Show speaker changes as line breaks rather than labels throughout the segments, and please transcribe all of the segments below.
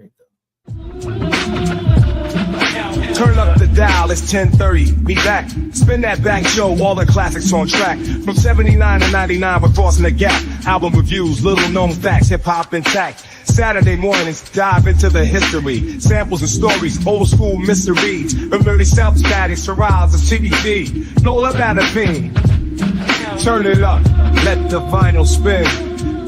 There you go.
Turn up the dial, it's 10:30. Be back. Spin that back show, all the classics on track. From 79 to 99, we're crossing the gap. Album reviews, little known facts, hip hop intact. Saturday mornings, dive into the history. Samples and stories, old school mysteries. Early self-static, Shiraz of TDD. Nola Badabine. Turn it up, let the vinyl spin.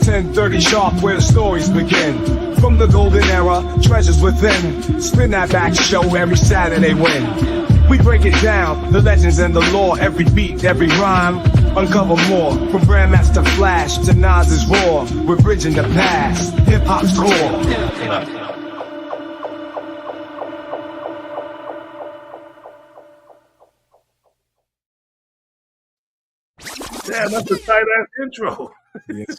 10:30 sharp, where the stories begin. From the golden era, treasures within. Spin that back show every Saturday when we break it down, the legends and the lore. Every beat, every rhyme, uncover more. From Grandmaster Flash to Nas's Raw, we're bridging the past, hip-hop's core.
Damn, that's a tight ass intro.
Yes,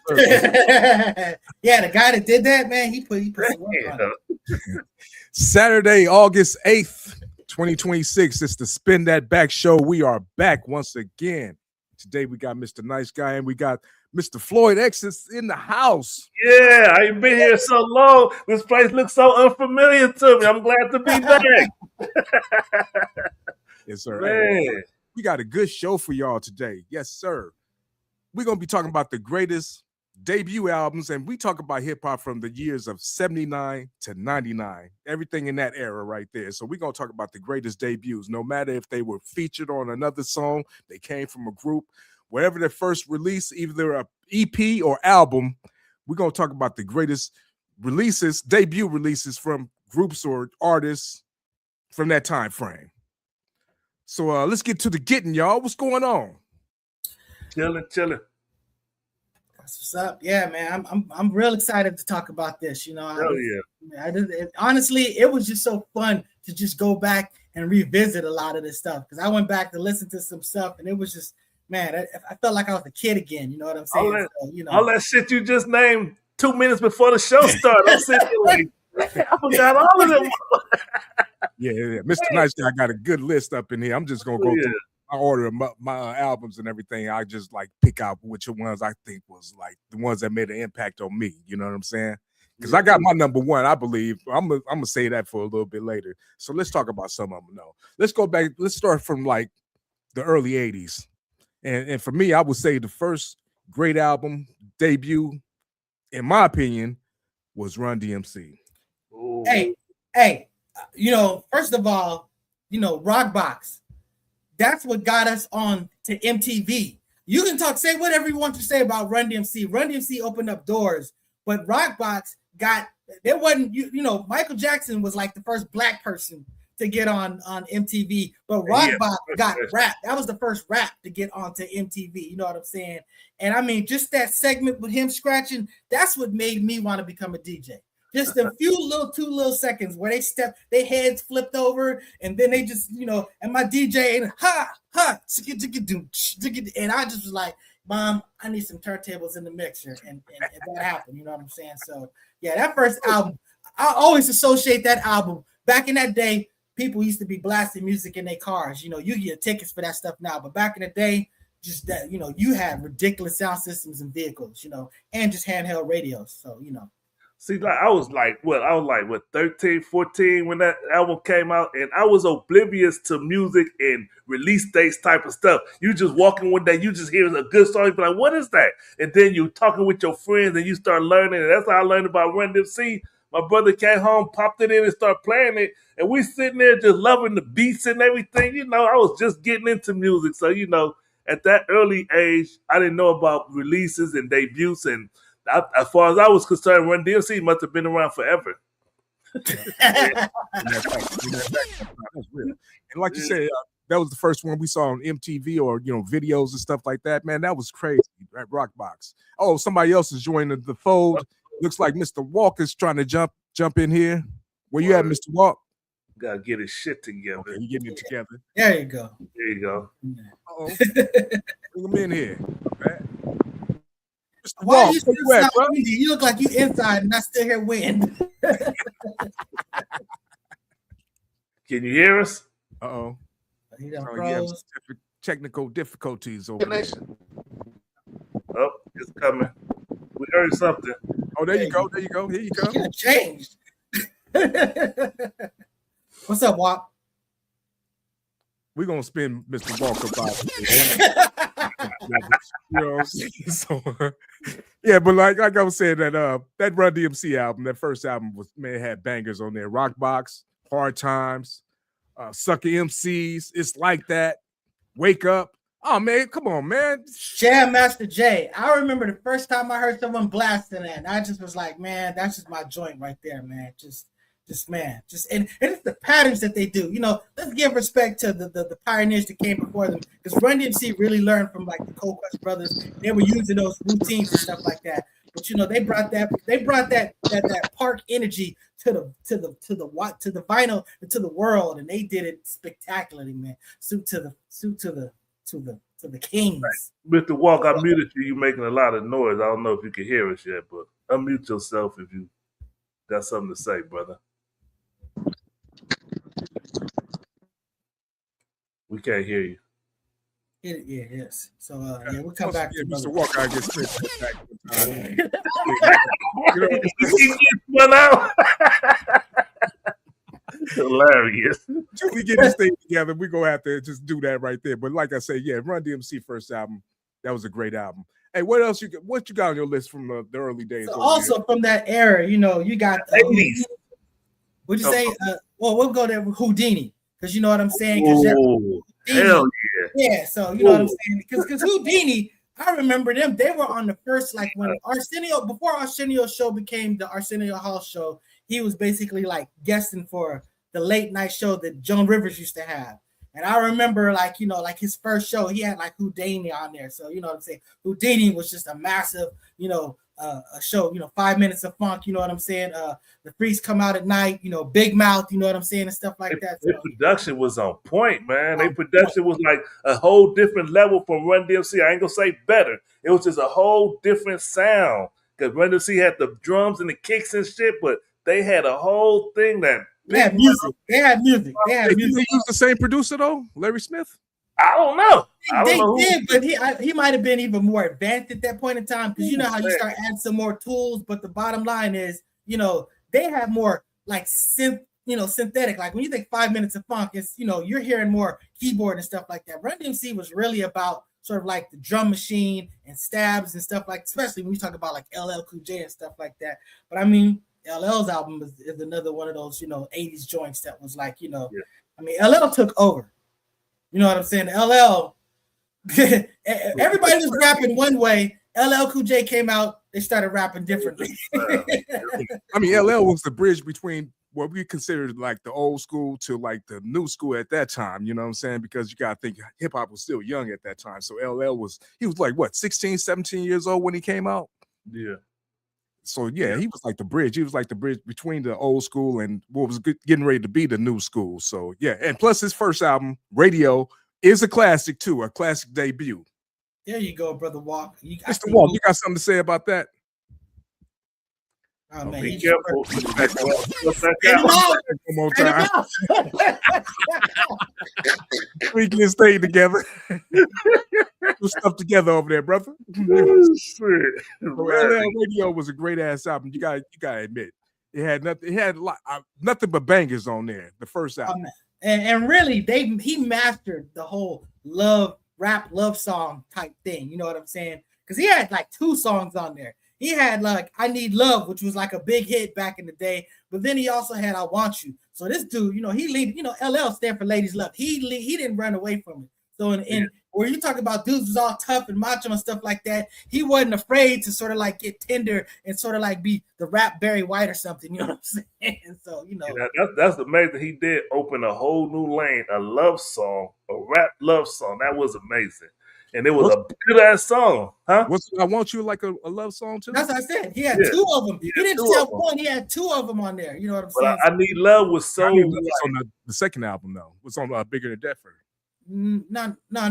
yeah, the guy that did that, man, he put some work on it.
Saturday, August 8th, 2026. It's the Spin That Back show. We are back once again. Today we got Mr. Nice Guy and we got Mr. Floyd X in the house.
Yeah, I ain't been here so long. This place looks so unfamiliar to me. I'm glad to be back.
Yes, sir.
Man.
Hey, we got a good show for y'all today. Yes, sir. We're going to be talking about the greatest debut albums, and we talk about hip-hop from the years of 79 to 99, everything in that era right there. So we're going to talk about the greatest debuts, no matter if they were featured on another song, they came from a group, wherever their first release, either a EP or album, we're going to talk about the greatest releases, debut releases from groups or artists from that time frame. So let's get to the getting, y'all. What's going on?
Chilling.
That's what's up. Yeah, man. I'm real excited to talk about this. You know, honestly, it was just so fun to just go back and revisit a lot of this stuff because I went back to listen to some stuff and it was just, man, I felt like I was a kid again. You know what I'm saying?
All that shit you just named 2 minutes before the show started. I'm sitting here like, I forgot all of them.
Yeah. Mr. Nice Guy got a good list up in here. I'm just gonna go through my order of my albums and everything. I just like pick out which ones I think was like the ones that made an impact on me. You know what I'm saying? Because I got my number one, I believe. I'm gonna say that for a little bit later. So let's talk about some of them. No, let's go back. Let's start from like the early '80s, and for me, I would say the first great album debut, in my opinion, was Run DMC.
Ooh.
Hey, you know, first of all, you know, Rockbox. That's what got us on to MTV. You can say whatever you want to say about Run DMC. Run DMC opened up doors, but Rockbox there wasn't, you know, Michael Jackson was like the first black person to get on MTV, but Rockbox got rap. That was the first rap to get onto MTV. You know what I'm saying? And I mean, just that segment with him scratching, that's what made me want to become a DJ. Just a few two little seconds where their heads flipped over, and then they just, you know, and my DJ and and I just was like, Mom, I need some turntables in the mixer, and that happened. You know what I'm saying? So yeah, that first album, I always associate that album. Back in that day, people used to be blasting music in their cars. You know, you get tickets for that stuff now, but back in the day, just that, you know, you had ridiculous sound systems and vehicles, you know, and just handheld radios. So, you know.
See, like I was like 13, 14 when that album came out, and I was oblivious to music and release dates type of stuff. You just walking one day, you just hear a good song, you be like, what is that? And then you talking with your friends and you start learning, and that's how I learned about Run DMC. My brother came home, popped it in and started playing it, and we sitting there just loving the beats and everything. You know, I was just getting into music. So, you know, at that early age, I didn't know about releases and debuts, and as far as I was concerned, Run DMC must have been around forever.
That's real. And like you said, that was the first one we saw on MTV or, you know, videos and stuff like that. Man, that was crazy at Rockbox. Oh, somebody else is joining the fold. Looks like Mr. Walker's trying to jump in here. Where you at, Mr. Walk?
Gotta get his shit together.
Okay, you getting it together.
There you go.
There you go.
Bring him in here. Right? Mr.
Why
Walk,
you,
where you at, bro?
You look like you inside and I still hear wind.
Can you hear us?
Uh-oh.
He done
Oh, yeah,
froze.
technical difficulties over there.
Oh, it's coming. We heard something.
Oh, there you go. There you go. Here you go.
You changed. What's up, Wop?
We're gonna spin Mr. Walker by you know what I'm saying? So yeah, but like I was saying, that Run DMC album, that first album was, man, it had bangers on there. Rock Box, Hard Times, Sucker MCs, It's Like That, Wake Up. Oh man, come on, man.
Jam Master Jay. I remember the first time I heard someone blasting that, and I just was like, man, that's just my joint right there, man. And it's the patterns that they do. You know, let's give respect to the pioneers that came before them, because Run DMC really learned from like the Cold Crush Brothers. They were using those routines and stuff like that. But you know, they brought that park energy to the vinyl and to the world, and they did it spectacularly, man. Suit to the kings.
Mr. Walk, I muted you. You're making a lot of noise. I don't know if you can hear us yet, but unmute yourself if you got something to say, brother. We can't hear you.
Yes. So we'll come back to
Mr. Walker. I guess back.
One out. Hilarious.
Till we get this thing together, we're gonna have to just do that right there. But like I say, yeah, Run DMC first album, that was a great album. Hey, what else you got on your list from the early days?
So also from that era, you know, you got what'd you say? Well, we'll go there with Houdini, because you know what I'm saying.
Hell yeah!
Yeah, so you know what I'm saying, because Houdini, I remember them. They were on the first, like when before Arsenio's show became the Arsenio Hall show. He was basically like guesting for the late night show that Joan Rivers used to have. And I remember, like, you know, like his first show, he had like Houdini on there. So, you know what I'm saying? Houdini was just a massive, you know, a show, you know, 5 minutes of funk, you know what I'm saying? The Freaks Come Out at Night, you know, Big Mouth, you know what I'm saying? And stuff like that.
Their production was on point, man. Their production was like a whole different level from Run DMC. I ain't gonna say better. It was just a whole different sound. Because Run DMC had the drums and the kicks and shit, but they had a whole thing that
They had music.
They used the same producer though, Larry Smith.
I don't know.
They did, but he might have been even more advanced at that point in time, because you know how you start adding some more tools. But the bottom line is, you know, they have more like synthetic. Like when you think 5 minutes of funk, it's, you know, you're hearing more keyboard and stuff like that. Run DMC was really about sort of like the drum machine and stabs and stuff, like, especially when you talk about like LL Cool J and stuff like that. But I mean, LL's album is another one of those, you know, 80s joints that was like, you know, I mean, LL took over. You know what I'm saying? LL, everybody was rapping one way. LL Cool J came out, they started rapping differently.
I mean, LL was the bridge between what we considered like the old school to like the new school at that time. You know what I'm saying? Because you got to think hip hop was still young at that time. So LL was like what, 16, 17 years old when he came out?
Yeah.
So yeah, he was like the bridge. He was like the bridge between the old school and what was getting ready to be the new school. So yeah, and plus his first album, Radio, is a classic too, a classic debut.
There you go, brother Walk.
Mr. Walk, you got something to say about that?
Oh man,
be careful.
One more time. We can stay together. Do stuff together over there, brother. LL Radio was a great ass album. You gotta admit, it had nothing. It had nothing but bangers on there. The first album,
and really, he mastered the whole rap love song type thing. You know what I'm saying? Because he had like 2 songs on there. He had like I Need Love, which was like a big hit back in the day. But then he also had I Want You. So this dude, you know, he lead. You know, LL stand for Ladies Love. He didn't run away from it. So in where you talk about dudes was all tough and macho and stuff like that, he wasn't afraid to sort of like get tender and sort of like be the rap Barry White or something. You know what I'm saying? So you know,
that's amazing. He did open a whole new lane, a love song, a rap love song. That was amazing. And it was a good ass song, huh?
I Want You like a love song too?
That's what I said. He had 2 of them. He didn't tell one. He had 2 of them on there. You know what I'm saying?
I Need Love was so.
On the second album though. Was on Bigger Than Deffer.
No.
Oh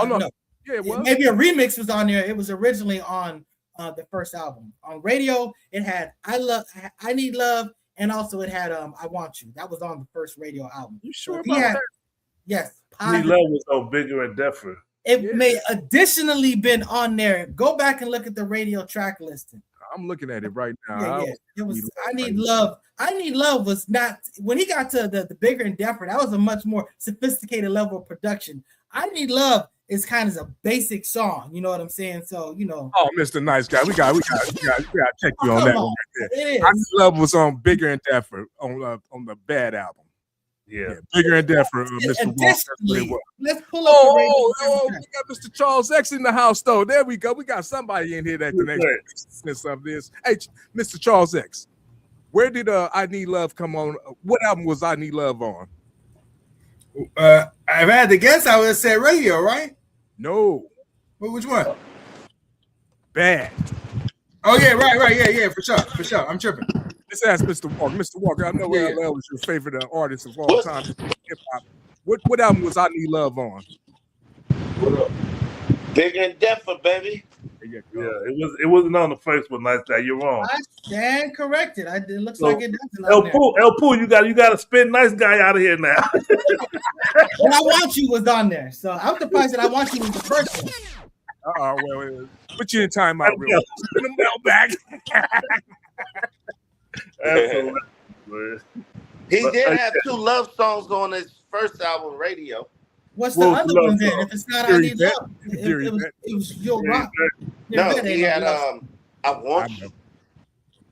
no. Yeah, it was.
Maybe a remix was on there. It was originally on the first album. On Radio, it had I Need Love, and also it had I Want You. That was on the first Radio album.
You sure about that?
Yes.
I Need Love was on Bigger and Deffer.
It may additionally been on there. Go back and look at the radio track listing.
I'm looking at it right now.
Yeah. It was I Need Love. I Need Love was not when he got to the bigger and deeper. That was a much more sophisticated level of production. I Need Love is kind of a basic song. You know what I'm saying? So
Oh, Mr. Nice Guy, we got to check you on that one right there.
It is.
I Need Love was on Bigger and Deeper on the Bad album.
Yeah.
Bigger and Deeper. Mr.
Additionally, let's pull up.
We got Mr. Charles X in the house, though. There we go. We got somebody in here that can explain of this. Hey, Mr. Charles X, where did I Need Love come on? What album was I Need Love on?
If I had to guess, I would have said Radio, right?
No.
Well, which one?
Bad.
Oh yeah, right, yeah, for sure. I'm tripping.
Let's ask Mr. Walker. Mr. Walker, I know LL was your favorite artist of all time in hip hop. What album was I Need Love on?
Bigger and Deeper, baby.
Yeah, it wasn't on the first one. Nice Guy, you're wrong.
I stand corrected. It looks
So,
like it doesn't.
El Pooh, you got to spin Nice Guy out of here now.
And I Want You was on there, so I'm surprised that I Want You was the first one.
Well, put you in timeout real quick. Spin them bell back.
Absolutely.
He did have 2 love songs on his first album, Radio.
What's the other one then? If it's not I Need Love, it was Yo Rock.
No, he had I Want You.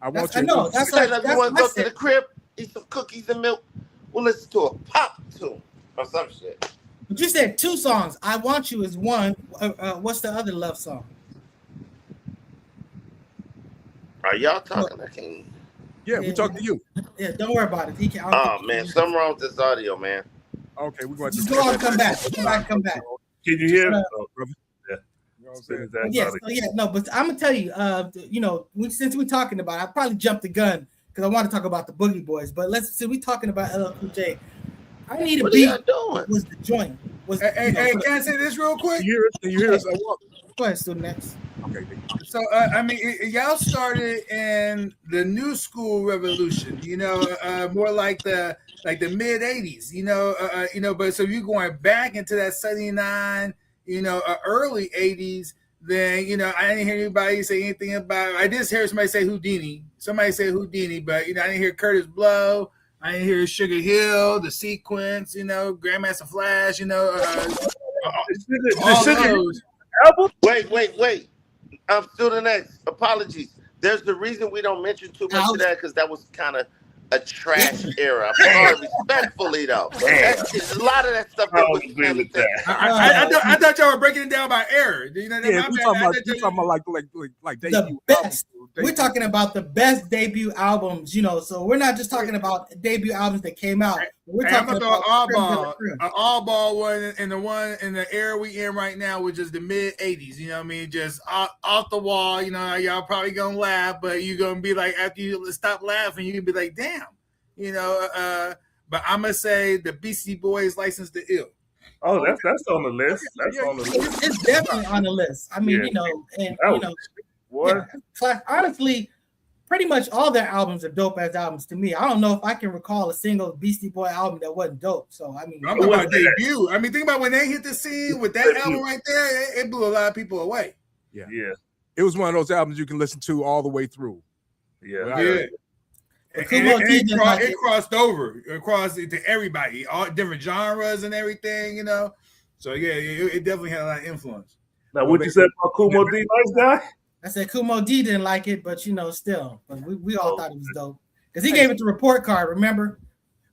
I Want You.
I know. That's like
you want to go to the crib, eat some cookies and milk. We'll listen to a pop tune or some shit.
But you said 2 songs. I Want You is one. What's the other love song?
Are y'all talking? I can't.
Yeah, we talk to you.
Yeah, don't worry about it. He can.
Oh man, something wrong with this audio, man.
Okay, we're going to
just go on and come back. Come back.
Can you hear?
Yeah. You know what I'm saying?
No, but I'm gonna tell you, since we're talking about it, I probably jumped the gun because I want to talk about the Boogie Boys. But since we're talking about LL Cool J, I Need a Beat was the joint.
Hey, can I say this real quick?
Can you hear us?
Go ahead, student next.
Okay.
So y'all started in the new school revolution, more like the mid 80s, but so you're going back into that 79, early 80s, then I didn't hear anybody say anything about I just heard somebody say Houdini. Somebody said Houdini, but I didn't hear Curtis Blow, I didn't hear Sugar Hill, the Sequence, Grandmaster Flash, all those.
Wait. Student X, apologies. There's the reason we don't mention too much of that because that was kind of a trash era. Respectfully, though. A lot of that stuff.
I thought y'all were breaking it down by era.
We're talking about like debut
the best. We're talking about the best debut albums, so we're not just talking about debut albums that came out. We're talking about
all ball one and the one in the era we in right now, which is the mid 80s, just off the wall, y'all probably gonna laugh, but you're gonna be like, after you stop laughing, you can be like, damn, but I'm gonna say the Beastie Boys License to Ill.
Oh, that's on the list. On the list.
It's definitely on the list. I mean, honestly, pretty much all their albums are dope as albums to me. I don't know if I can recall a single Beastie Boy album that wasn't dope. So I'm
talking about debut. Think about when they hit the scene with that album right there. It blew a lot of people away.
Yeah.
It was one of those albums you can listen to all the way through.
Yeah. It crossed over across to everybody, all different genres and everything, So it definitely had a lot of influence.
Now, what you said about Kumo D, Nice Guy?
I said Kumo D didn't like it, but still, but we all thought it was dope because he gave it the report card. Remember?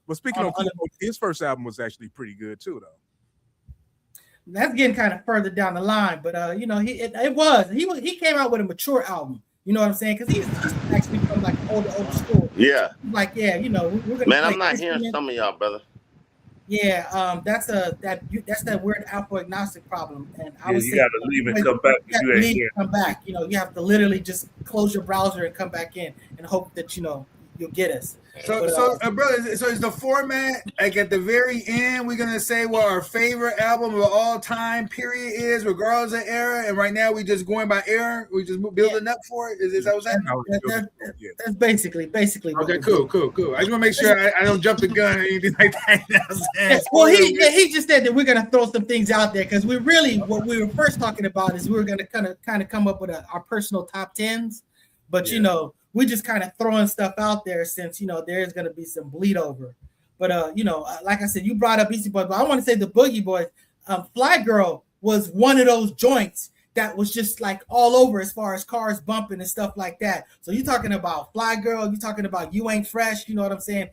Well, speaking of Kumo, his first album was actually pretty good too, though.
That's getting kind of further down the line, but he came out with a mature album. You know what I'm saying? Because he's actually from like older school.
Yeah.
Like we're gonna.
Man, I'm not hearing some of y'all, brother.
Yeah, that's that weird alpha agnostic problem, and
you got to leave and come back.
You ain't here. Come back. You have to literally just close your browser and come back in and hope that you'll get us.
Brother, so is the format like at the very end we're gonna say what our favorite album of all time period is, regardless of era, and right now we just going by era, we just building up for it. Is that what I'm saying?
That's basically.
Okay, cool. I just want to make sure I don't jump the gun or anything like that.
Well, he just said that we're gonna throw some things out there because what we were first talking about is we were gonna kind of come up with our personal top 10s. But you know, we just kind of throwing stuff out there since you know there's gonna be some bleed over. But you know, like I said, you brought up Beastie Boys, but I want to say the Boogie Boys. Fly Girl was one of those joints that was just like all over as far as cars bumping and stuff like that. So you're talking about Fly Girl, you're talking about You Ain't Fresh, you know what I'm saying?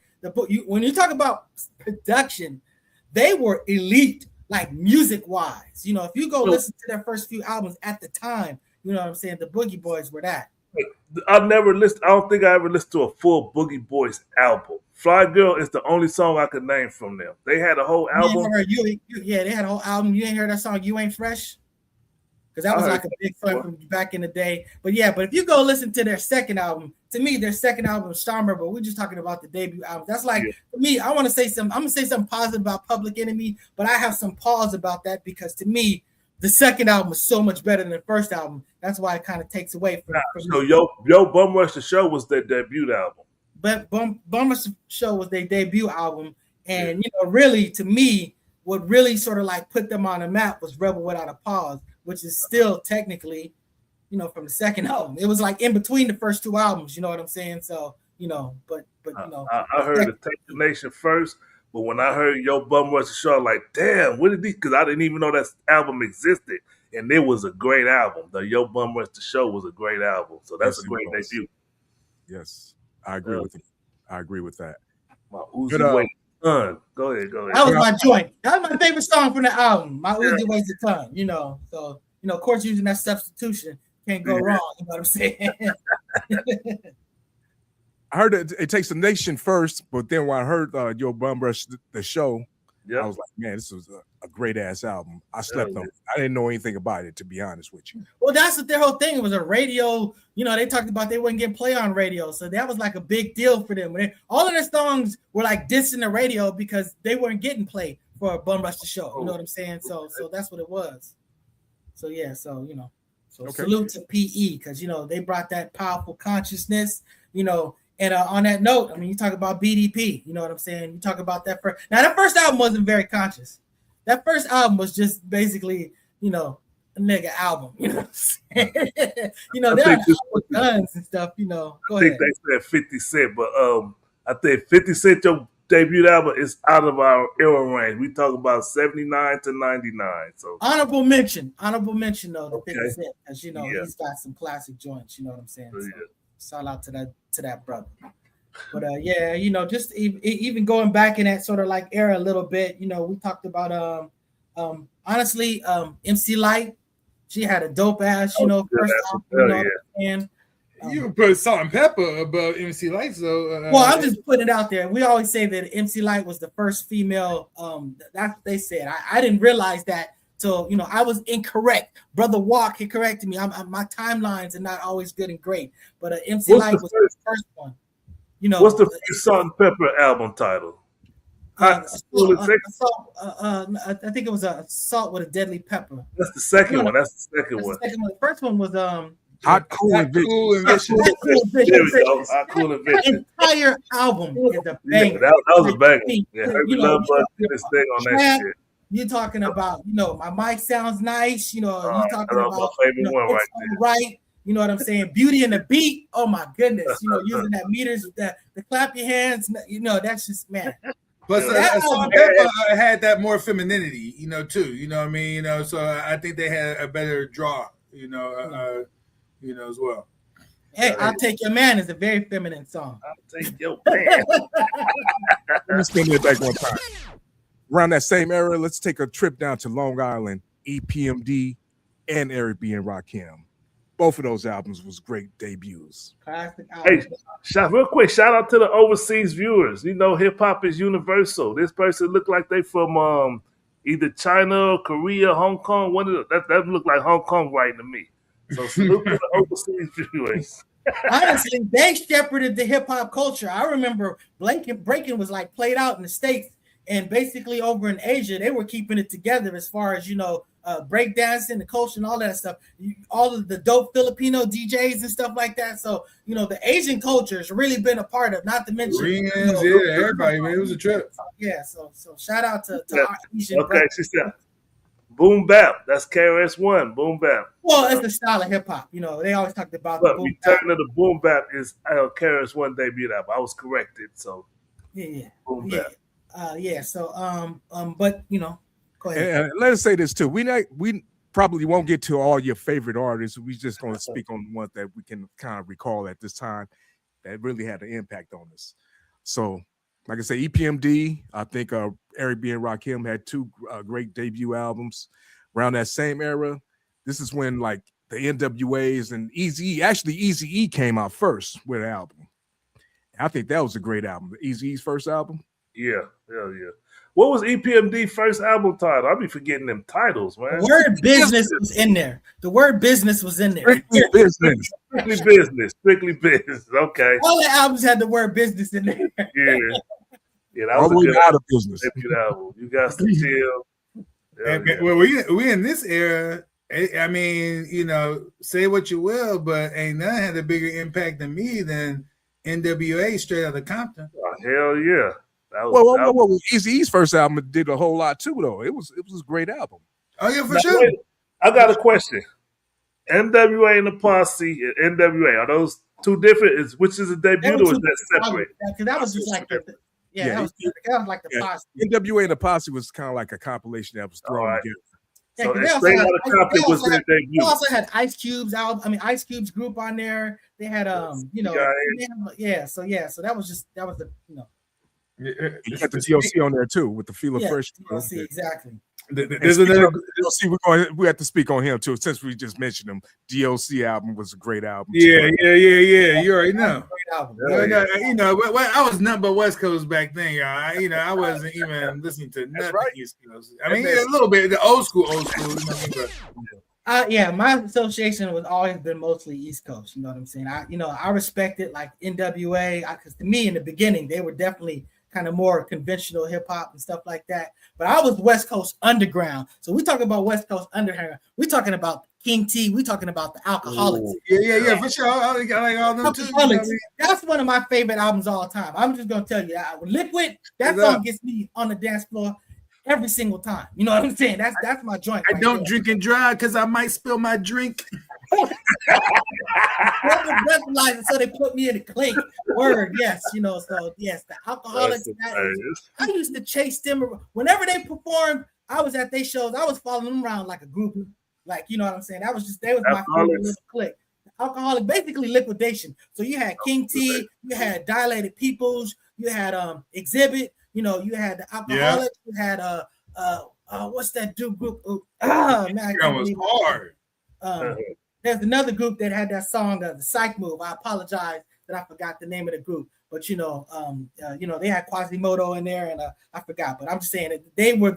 When you talk about production, they were elite, like music-wise. You know, if you go listen to their first few albums at the time, you know what I'm saying? The Boogie Boys were that.
I don't think I ever listened to a full Boogie Boys album. Fly Girl is the only song I could name from them. They had a whole album.
They had a whole album. You ain't heard that song, You Ain't Fresh? Because that was like a big fun from back in the day. But if you go listen to their second album, to me, their second album is stronger, but we're just talking about the debut album. That's like, for me, I want to say I'm going to say something positive about Public Enemy, but I have some pause about that because to me, the second album was so much better than the first album. That's why it kind of takes away from
So Yo Bum Rush the Show was their debut album.
But Bum Rush the Show was their debut album. And, you know, really, to me, what really sort of like put them on the map was Rebel Without a Pause, which is still technically, you know, from the second album. It was like in between the first two albums, you know what I'm saying? So, you know, but you know.
I heard the Take the Nation first, but when I heard Yo Bum Rush the Show, I'm like, damn, what did he? Because I didn't even know that album existed. And it was a great album. The Yo Bum Rush the Show was a great album. So that's a great debut.
Yes, I agree with it. I agree with that.
My Uzi Wait Ton. Go ahead.
That was my joint. That was my favorite song from the album. My Uzi Waits a Ton, you know. So, you know, of course, using that substitution can't go wrong. You know what I'm saying?
I heard it takes the nation first, but then when I heard Yo Bum Rush the Show, I was like, man, this was a great ass album. I slept on it. I didn't know anything about it, to be honest with you.
Well, that's their whole thing. It was a radio. You know, they talked about they wouldn't get play on radio, so that was like a big deal for them. All of their songs were like dissing the radio because they weren't getting played for a Bum Rush the Show. You know what I'm saying? So that's what it was. So you know, salute to PE because you know they brought that powerful consciousness. You know. And on that note, I mean, you talk about BDP, you know what I'm saying? You talk about that first. Now, that first album wasn't very conscious. That first album was just basically, you know, a nigga album, you know what I'm saying? You know, they're with guns and stuff, you know.
I think they said 50 Cent, but I think 50 Cent, your debut album is out of our era range. We talk about 79 to 99. So
honorable mention though, the 50 Cent, because you know he's got some classic joints, you know what I'm saying? So, shout out to that brother. But you know, just even going back in that sort of like era a little bit, you know, we talked about honestly, MC Lyte, she had a dope ass, you know, first album, you know what I'm saying?
You can put Salt and Pepper above MC Lyte, so
well, I'm just putting it out there. We always say that MC Lyte was the first female, that's what they said. I didn't realize that. So, you know, I was incorrect. Brother Walk, he corrected me. My timelines are not always good and great. But MC Lyte was the first one. You know,
what's the first Salt and Pepper album title?
I think it was Assault with a Deadly Pepper.
That's the second one. That's the second one.
The first one was
Hot, Cool, and Vicious.
There we go. Hot, Cool, and Vicious.
The entire album is a banger.
That was a banger. Yeah, Herbie Love Bug did this thing on that shit.
You're talking about, you know, my mic sounds nice. You know, you're talking about
my favorite one right there.
Right. You know what I'm saying? Beauty and the Beat. Oh my goodness. You know, using that meters with the clap your hands. You know, that's just man.
Plus, Salt and Pepper had that more femininity, you know, too. You know what I mean? You know, so I think they had a better draw. You know, as well.
Hey, I'll Take Your Man is a very feminine song.
I'll take your man.
Let me spin it back one time. Around that same era, let's take a trip down to Long Island. EPMD and Eric B. and Rakim. Both of those albums was great debuts.
Classic albums.
Hey, real quick, shout out to the overseas viewers. You know, hip hop is universal. This person looked like they from either China or Korea, Hong Kong. That looked like Hong Kong right to me. So salute to the overseas viewers.
Honestly, they shepherded the hip hop culture. I remember breaking was like played out in the States. And basically over in Asia, they were keeping it together as far as, you know, breakdancing, the culture and all that stuff. All of the dope Filipino DJs and stuff like that. So, you know, the Asian culture has really been a part of, not to mention.
Koreans, everybody, man. It was a trip.
Yeah, so shout out to our Asian
Okay, she said, Boom bap. That's KRS-One. Boom bap.
Well, it's the style of hip hop. You know, they always talked about the
But
boom bap.
Return of the Boom Bap is KRS-One debut album. I was corrected. So
Yeah,
Boom
yeah,
bap.
yeah. So, but you know, go ahead.
And let us say this too. We probably won't get to all your favorite artists. We're just going to speak on the ones that we can kind of recall at this time that really had an impact on us. So, like I say, EPMD, I think Eric B. and Rakim had two great debut albums around that same era. This is when like the NWAs and Eazy-E, actually Eazy-E came out first with an album. I think that was a great album. Eazy-E's first album.
Yeah, hell yeah. What was EPMD first album title? I'll be forgetting them titles, man.
The word business was in there. The word business was in there.
Strictly Business.
Strictly business. Strictly business. Okay.
All the albums had the word business in there.
Yeah. Yeah, that
All
was
the
a
way
good
out of business.
debut album. You got to chill. Hell yeah.
Well, we in this era. I mean, you know, say what you will, but ain't none had a bigger impact than me than NWA straight out of Compton.
Oh, hell yeah. That was,
Well, Eazy-E's first album did a whole lot too, though. It was a great album.
Oh yeah, for
Now,
sure.
wait, I got a question. NWA and the Posse and NWA, are those two different? Which is a debut or is that separate?
Because that was just like that was like the Posse.
NWA and the Posse was kind of like a compilation that was thrown
All right.
together.
Yeah,
So
'cause they also
Straight
had-
Outta Compton
they
was
also
their
had- They
debut.
also had Ice Cube's album. I mean, Ice Cube's group on there. They had you know, So that was the
You got the DLC on there too with the Feel of Fresh.
DLC, exactly.
There's another.
DLC. We have to speak on him too, since we just mentioned him. DLC album was a great album.
Yeah. You already know.
Great album.
You know, I was nothing but West Coast back then, y'all. I wasn't even listening to nothing
right.
East Coast. I mean, a little bit the old school. You know what I mean?
Yeah, my association was always been mostly East Coast. You know what I'm saying? I respected like NWA because to me in the beginning they were definitely kind of more conventional hip hop and stuff like that. But I was West Coast underground. So we talking about West Coast underground. We talking about King T. We talking about the Alcoholics.
Yeah, for sure. I like all them too. You know what I mean?
That's one of my favorite albums of all time. I'm just gonna tell you, Liquid. That song gets me on the dance floor every single time. You know what I'm saying? That's my joint.
I don't drink and drive because I might spill my drink.
So they put me in a clink. Word, yes, you know. So yes, the Alcoholics. I used to chase them whenever they performed. I was at their shows. I was following them around like a group, like you know what I'm saying. They was my favorite little clique. Alcoholic, basically liquidation. So you had King T, you had Dilated Peoples, you had Exhibit. You know, you had the Alcoholics. You had what's that dude group? Man,
that was hard.
There's another group that had that song, the Psych Move. I apologize that I forgot the name of the group, but you know, they had Quasimodo in there, and I forgot. But I'm just saying that they were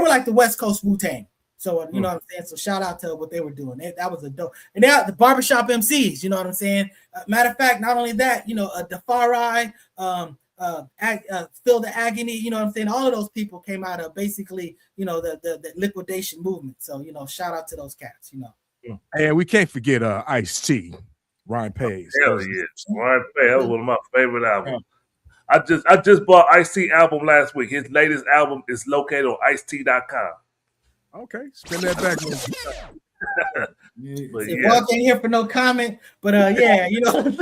like the West Coast Wu-Tang. So you know what I'm saying. So shout out to what they were doing. That was a dope. And they the barbershop MCs. You know what I'm saying. Matter of fact, not only that, you know, Defari, Phil the Agony. You know what I'm saying. All of those people came out of basically, you know, the liquidation movement. So you know, shout out to those cats. You know.
And we can't forget Ice-T, Ryan Pace.
Hell yeah, Ryan Pace. That was one of my favorite albums. I just bought Ice-T album last week. His latest album is located on IceT.com.
Okay, spin that back.
Walk in here for no comment, but yeah, you know.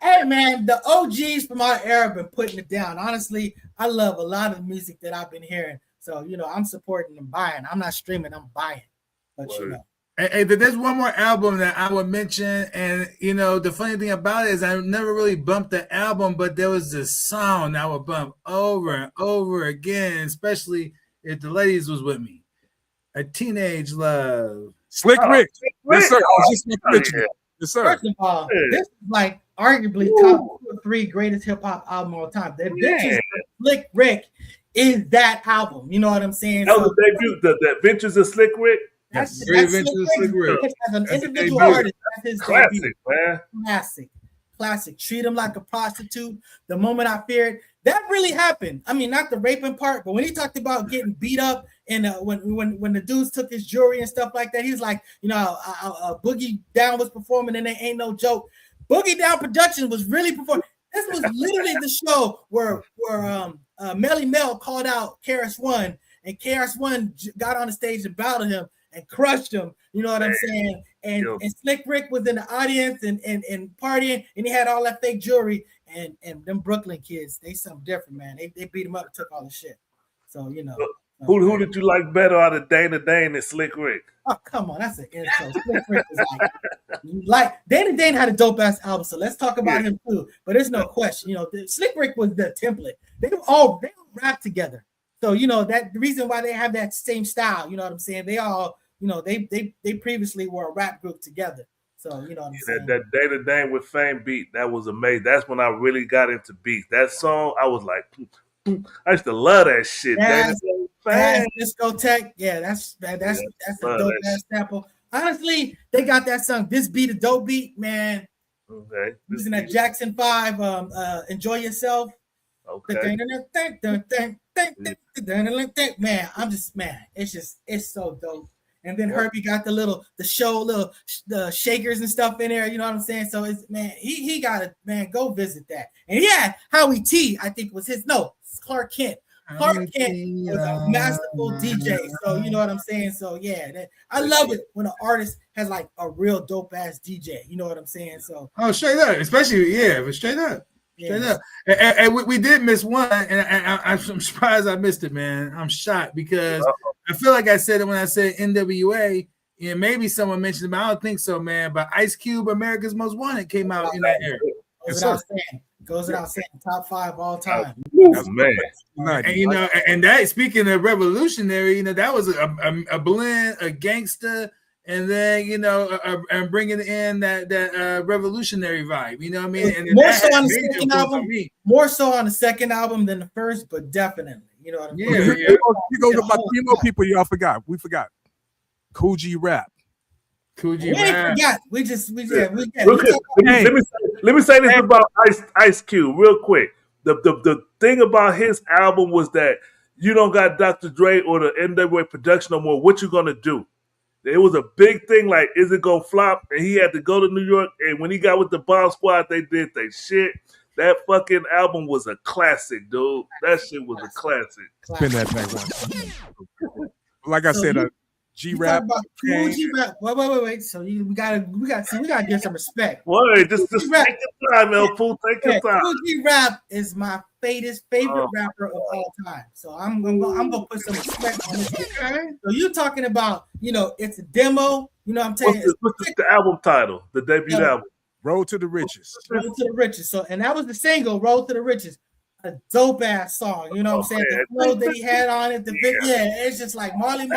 Hey man, the OGs from our era have been putting it down. Honestly, I love a lot of the music that I've been hearing. So you know, I'm supporting and buying. I'm not streaming, I'm buying. But you know.
Hey, there's one more album that I would mention, and you know the funny thing about it is I never really bumped the album, but there was this song I would bump over and over again, especially if the ladies was with me. A Teenage Love.
Slick Rick. Yes, sir. I was just going to mention it. Yes, sir.
First of all, this is like arguably top 2 or 3 greatest hip hop album of all time. The Adventures of Slick Rick is that album. You know what I'm saying?
That was the debut. The Adventures of Slick Rick.
That's
Adventures of Slick Rick.
As an individual artist, that's his
classic,
debut.
man.
Classic. Treat him like a prostitute. The moment I feared. That really happened. I mean, not the raping part, but when he talked about getting beat up and when the dudes took his jewelry and stuff like that, he's like, you know, Boogie Down was performing and it ain't no joke. Boogie Down Production was really performing. This was literally the show where Melly Mel called out KRS-One and KRS-One got on the stage and battled him and crushed him. You know what I'm saying? And Slick Rick was in the audience and partying, and he had all that fake jewelry. And them Brooklyn kids, they something different, man. They beat him up and took all the shit. So you know.
Who did you like better out of Dana Dane and Slick Rick?
Oh, come on, that's an insult. Slick Rick was like Dana Dane had a dope ass album, so let's talk about him too. But there's no question, you know, Slick Rick was the template. They all rap together, so you know that the reason why they have that same style. You know what I'm saying? They all, you know, they previously were a rap group together. So you know what I'm saying? That
Dana Dane with Fame beat, that was amazing. That's when I really got into beats. That song, I was like, I used to love that shit.
Discotheque, yeah, that's a dope ass sample. Honestly, they got that song. This beat a dope beat, man.
Okay.
Using that Jackson 5, Enjoy Yourself.
Okay.
Man, it's so dope. And then Herbie got the shakers and stuff in there. You know what I'm saying? So it's, man, he got to, man, go visit that. And yeah, Howie T, I think was his, no, Clark Kent. Clark Kent was a masterful DJ. So you know what I'm saying? So yeah, I love it when an artist has like a real dope ass DJ. You know what I'm saying? So
straight up, especially but straight up. Straight up. And we did miss one, and I'm surprised I missed it, man. I'm shocked because I feel like I said it when I said NWA, and maybe someone mentioned it, but I don't think so, man. But Ice Cube, America's Most Wanted, came out in that era.
Goes without saying, top 5 all time.
Man.
And you know, and that, speaking of revolutionary, you know, that was a blend, a gangster, and then you know, and bringing in that revolutionary vibe. You know what I mean? And
more so on the second album, more so on the second album than the first, but definitely, you know what I mean?
You know, people y'all forgot. We forgot Kool G Rap.
We ain't forgot.
Let me say this about Ice Cube real quick. The thing about his album was that you don't got Dr. Dre or the NWA production no more. What you gonna do? It was a big thing. Like, is it gonna flop? And he had to go to New York. And when he got with the Bomb Squad, they did their shit. That fucking album was a classic, dude. That shit was a classic.
Spin that back. Like I said, G-Rap.
Wait. So we gotta give some respect.
Wait, just take your time, El Pooh. Take your time.
Kool G Rap is my favorite rapper of all time. So I'm gonna put some respect on this. Okay? So you're talking about, you know, it's a demo. You know what I'm saying?
What's the album title? The debut album.
Road to the Riches.
Road to the Riches. So, and that was the single, Road to the Riches. A dope ass song. You know what I'm saying? The flow that he had on it, it's just like Marley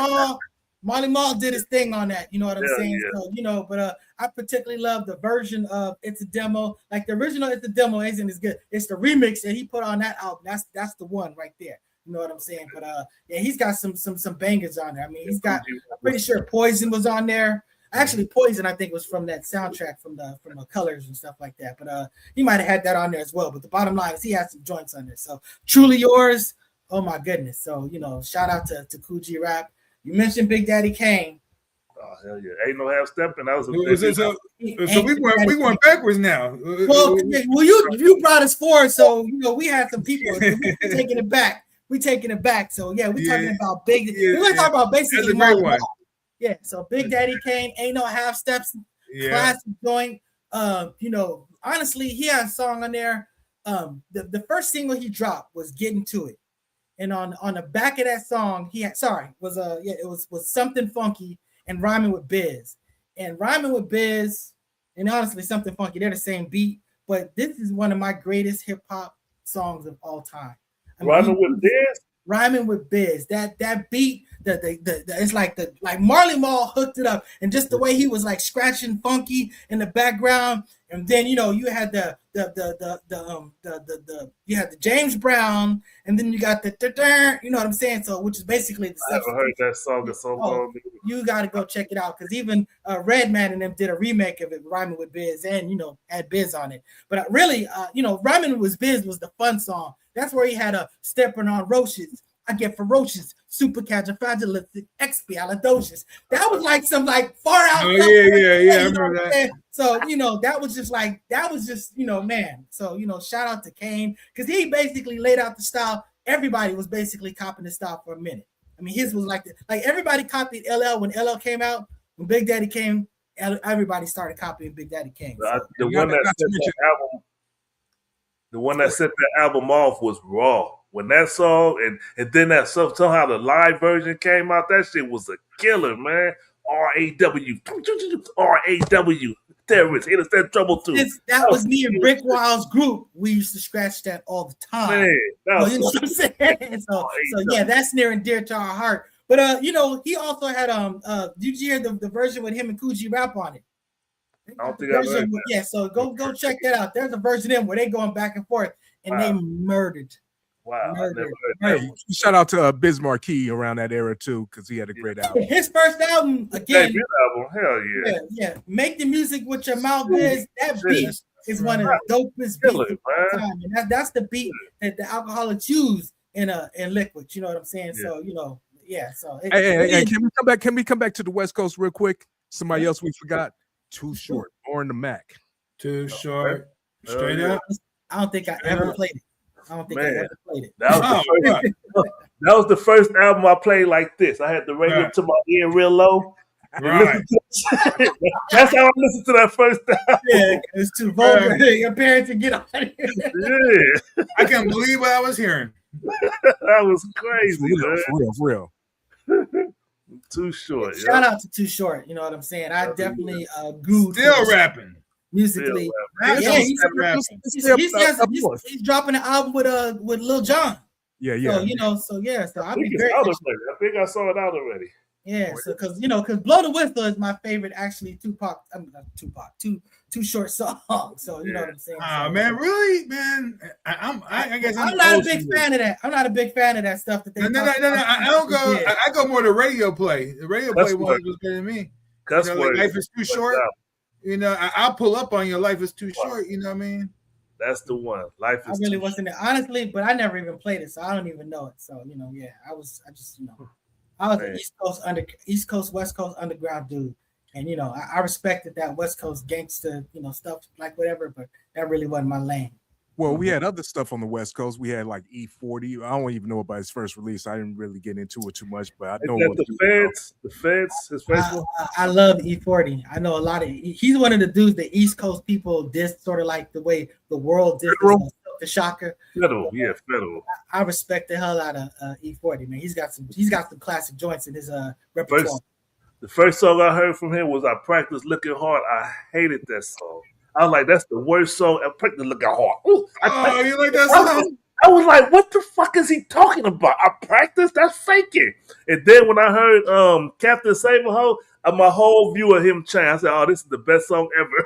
Marl did his thing on that, you know what I'm saying? Yeah. So, you know, but I particularly love the version of It's a Demo. Like the original It's a Demo isn't as good. It's the remix that he put on that album. That's the one right there. You know what I'm saying? But yeah, he's got some bangers on there. I mean, I'm pretty sure Poison was on there. Actually, Poison, I think, was from that soundtrack from the Colors and stuff like that. But he might have had that on there as well. But the bottom line is he has some joints on there. So Truly Yours, oh my goodness. So, you know, shout out to Kool G Rap. You mentioned Big Daddy Kane.
Oh hell yeah! Ain't no half stepping. That was
so we went backwards now.
Well, you brought us forward, so you know we had some people taking it back. We taking it back. So yeah, we talking about big. We're talking about basically one. Yeah. So Big Daddy Kane, Ain't No Half Steps. Classic joint. You know, honestly, he had a song on there. The first single he dropped was Getting To It. And on the back of that song, it was Something Funky and Rhyming with Biz. And Rhyming with Biz and honestly Something Funky, they're the same beat, but this is one of my greatest hip hop songs of all time.
Rhyming with Biz?
Rhyming with Biz. That beat, it's like Marley Marl hooked it up, and just the way he was like scratching funky in the background, and then you know you had the James Brown, and then you got the you know what I'm saying? So which is basically the
I haven't heard that song in so long.
You got to go check it out because even Redman and them did a remake of it, Rhyming with Biz, and you know had Biz on it. But really, you know, Rhyming with Biz was the fun song. That's where he had a stepping on roaches. I get ferocious, supercalifragilistic, expialidocious. That was like some like far out.
Oh yeah. I remember that.
So you know that was just you know, man. So you know, shout out to Kane because he basically laid out the style. Everybody was basically copying the style for a minute. I mean, his was like everybody copied LL when LL came out. When Big Daddy came, everybody started copying Big Daddy Kane. So.
The one that set that album off was Raw. When that song and then that somehow the live version came out, that shit was a killer, man. R-A-W. Terrorists, hit us that trouble too.
That was me and Rick Wild's group. We used to scratch that all the time.
Man,
you know what I'm saying? So yeah, that's near and dear to our heart. But he also had did you hear the version with him and Coogee Rap on it?
I don't think I heard that.
Yeah, so go check that out. There's a version of them where they going back and forth and they murdered.
Wow.
Hey, shout out to Biz Markie around that era too, because he had a great album.
His first album, again.
Hell yeah.
Yeah. Make the music with your mouth is that beat is one of the dopest beats of all time. And that's the beat that the alcoholics use in liquid. You know what I'm saying? Yeah. So yeah. So
hey, can we come back to the West Coast real quick? Somebody else we forgot. Too Short, Born the Mac.
Too Short. Straight up.
I don't think I ever played it. I ever played it.
That was the first album I played like this. I had the radio to my ear real low.
Right.
That's how I listened to that first album.
Yeah, it's too vulgar. Your parents can get on it.
Yeah.
I can't believe what I was hearing.
That was crazy.
For real.
Too Short.
Shout out to Too Short. You know what I'm saying? I definitely grew.
Still rapping.
Musically. He's dropping an album with Lil Jon.
Yeah.
So I'll
be very interested. I think I saw it out already.
Yeah, so because Blow the Whistle is my favorite actually Too Short song. So you know what I'm saying.
Oh man, really, man. I guess
I'm not a big fan of that. I'm not a big fan of that stuff that they.
No. I don't go. I go more to radio play. The radio play one was better than me. Like Life is Too Short. I'll pull up on your Life is Too Short. You know what I mean?
That's the one. Life is.
I really wasn't there, honestly, but I never even played it, so I don't even know it. So I was an East Coast, West Coast underground dude. And, I respected that West Coast gangster, stuff like whatever, but that really wasn't my lane.
Well, we had other stuff on the West Coast. We had like E40. I don't even know about his first release. I didn't really get into it too much, but I know
the Feds, his first one.
I love E40. I know a lot of. He's one of the dudes that East Coast people diss, sort of like the way the world diss the Shocker.
Federal.
I respect the hell out of E40, man. He's got some classic joints in his repertoire.
The first song I heard from him was "I Practice Looking Hard." I hated that song. I was like, that's the worst song. I Practice Looking Hard. Ooh,
you like that song?
I was like, what the fuck is he talking about? I practice? That's faking. And then when I heard Captain Saberho, my whole view of him changed. I said, oh, this is the best song ever.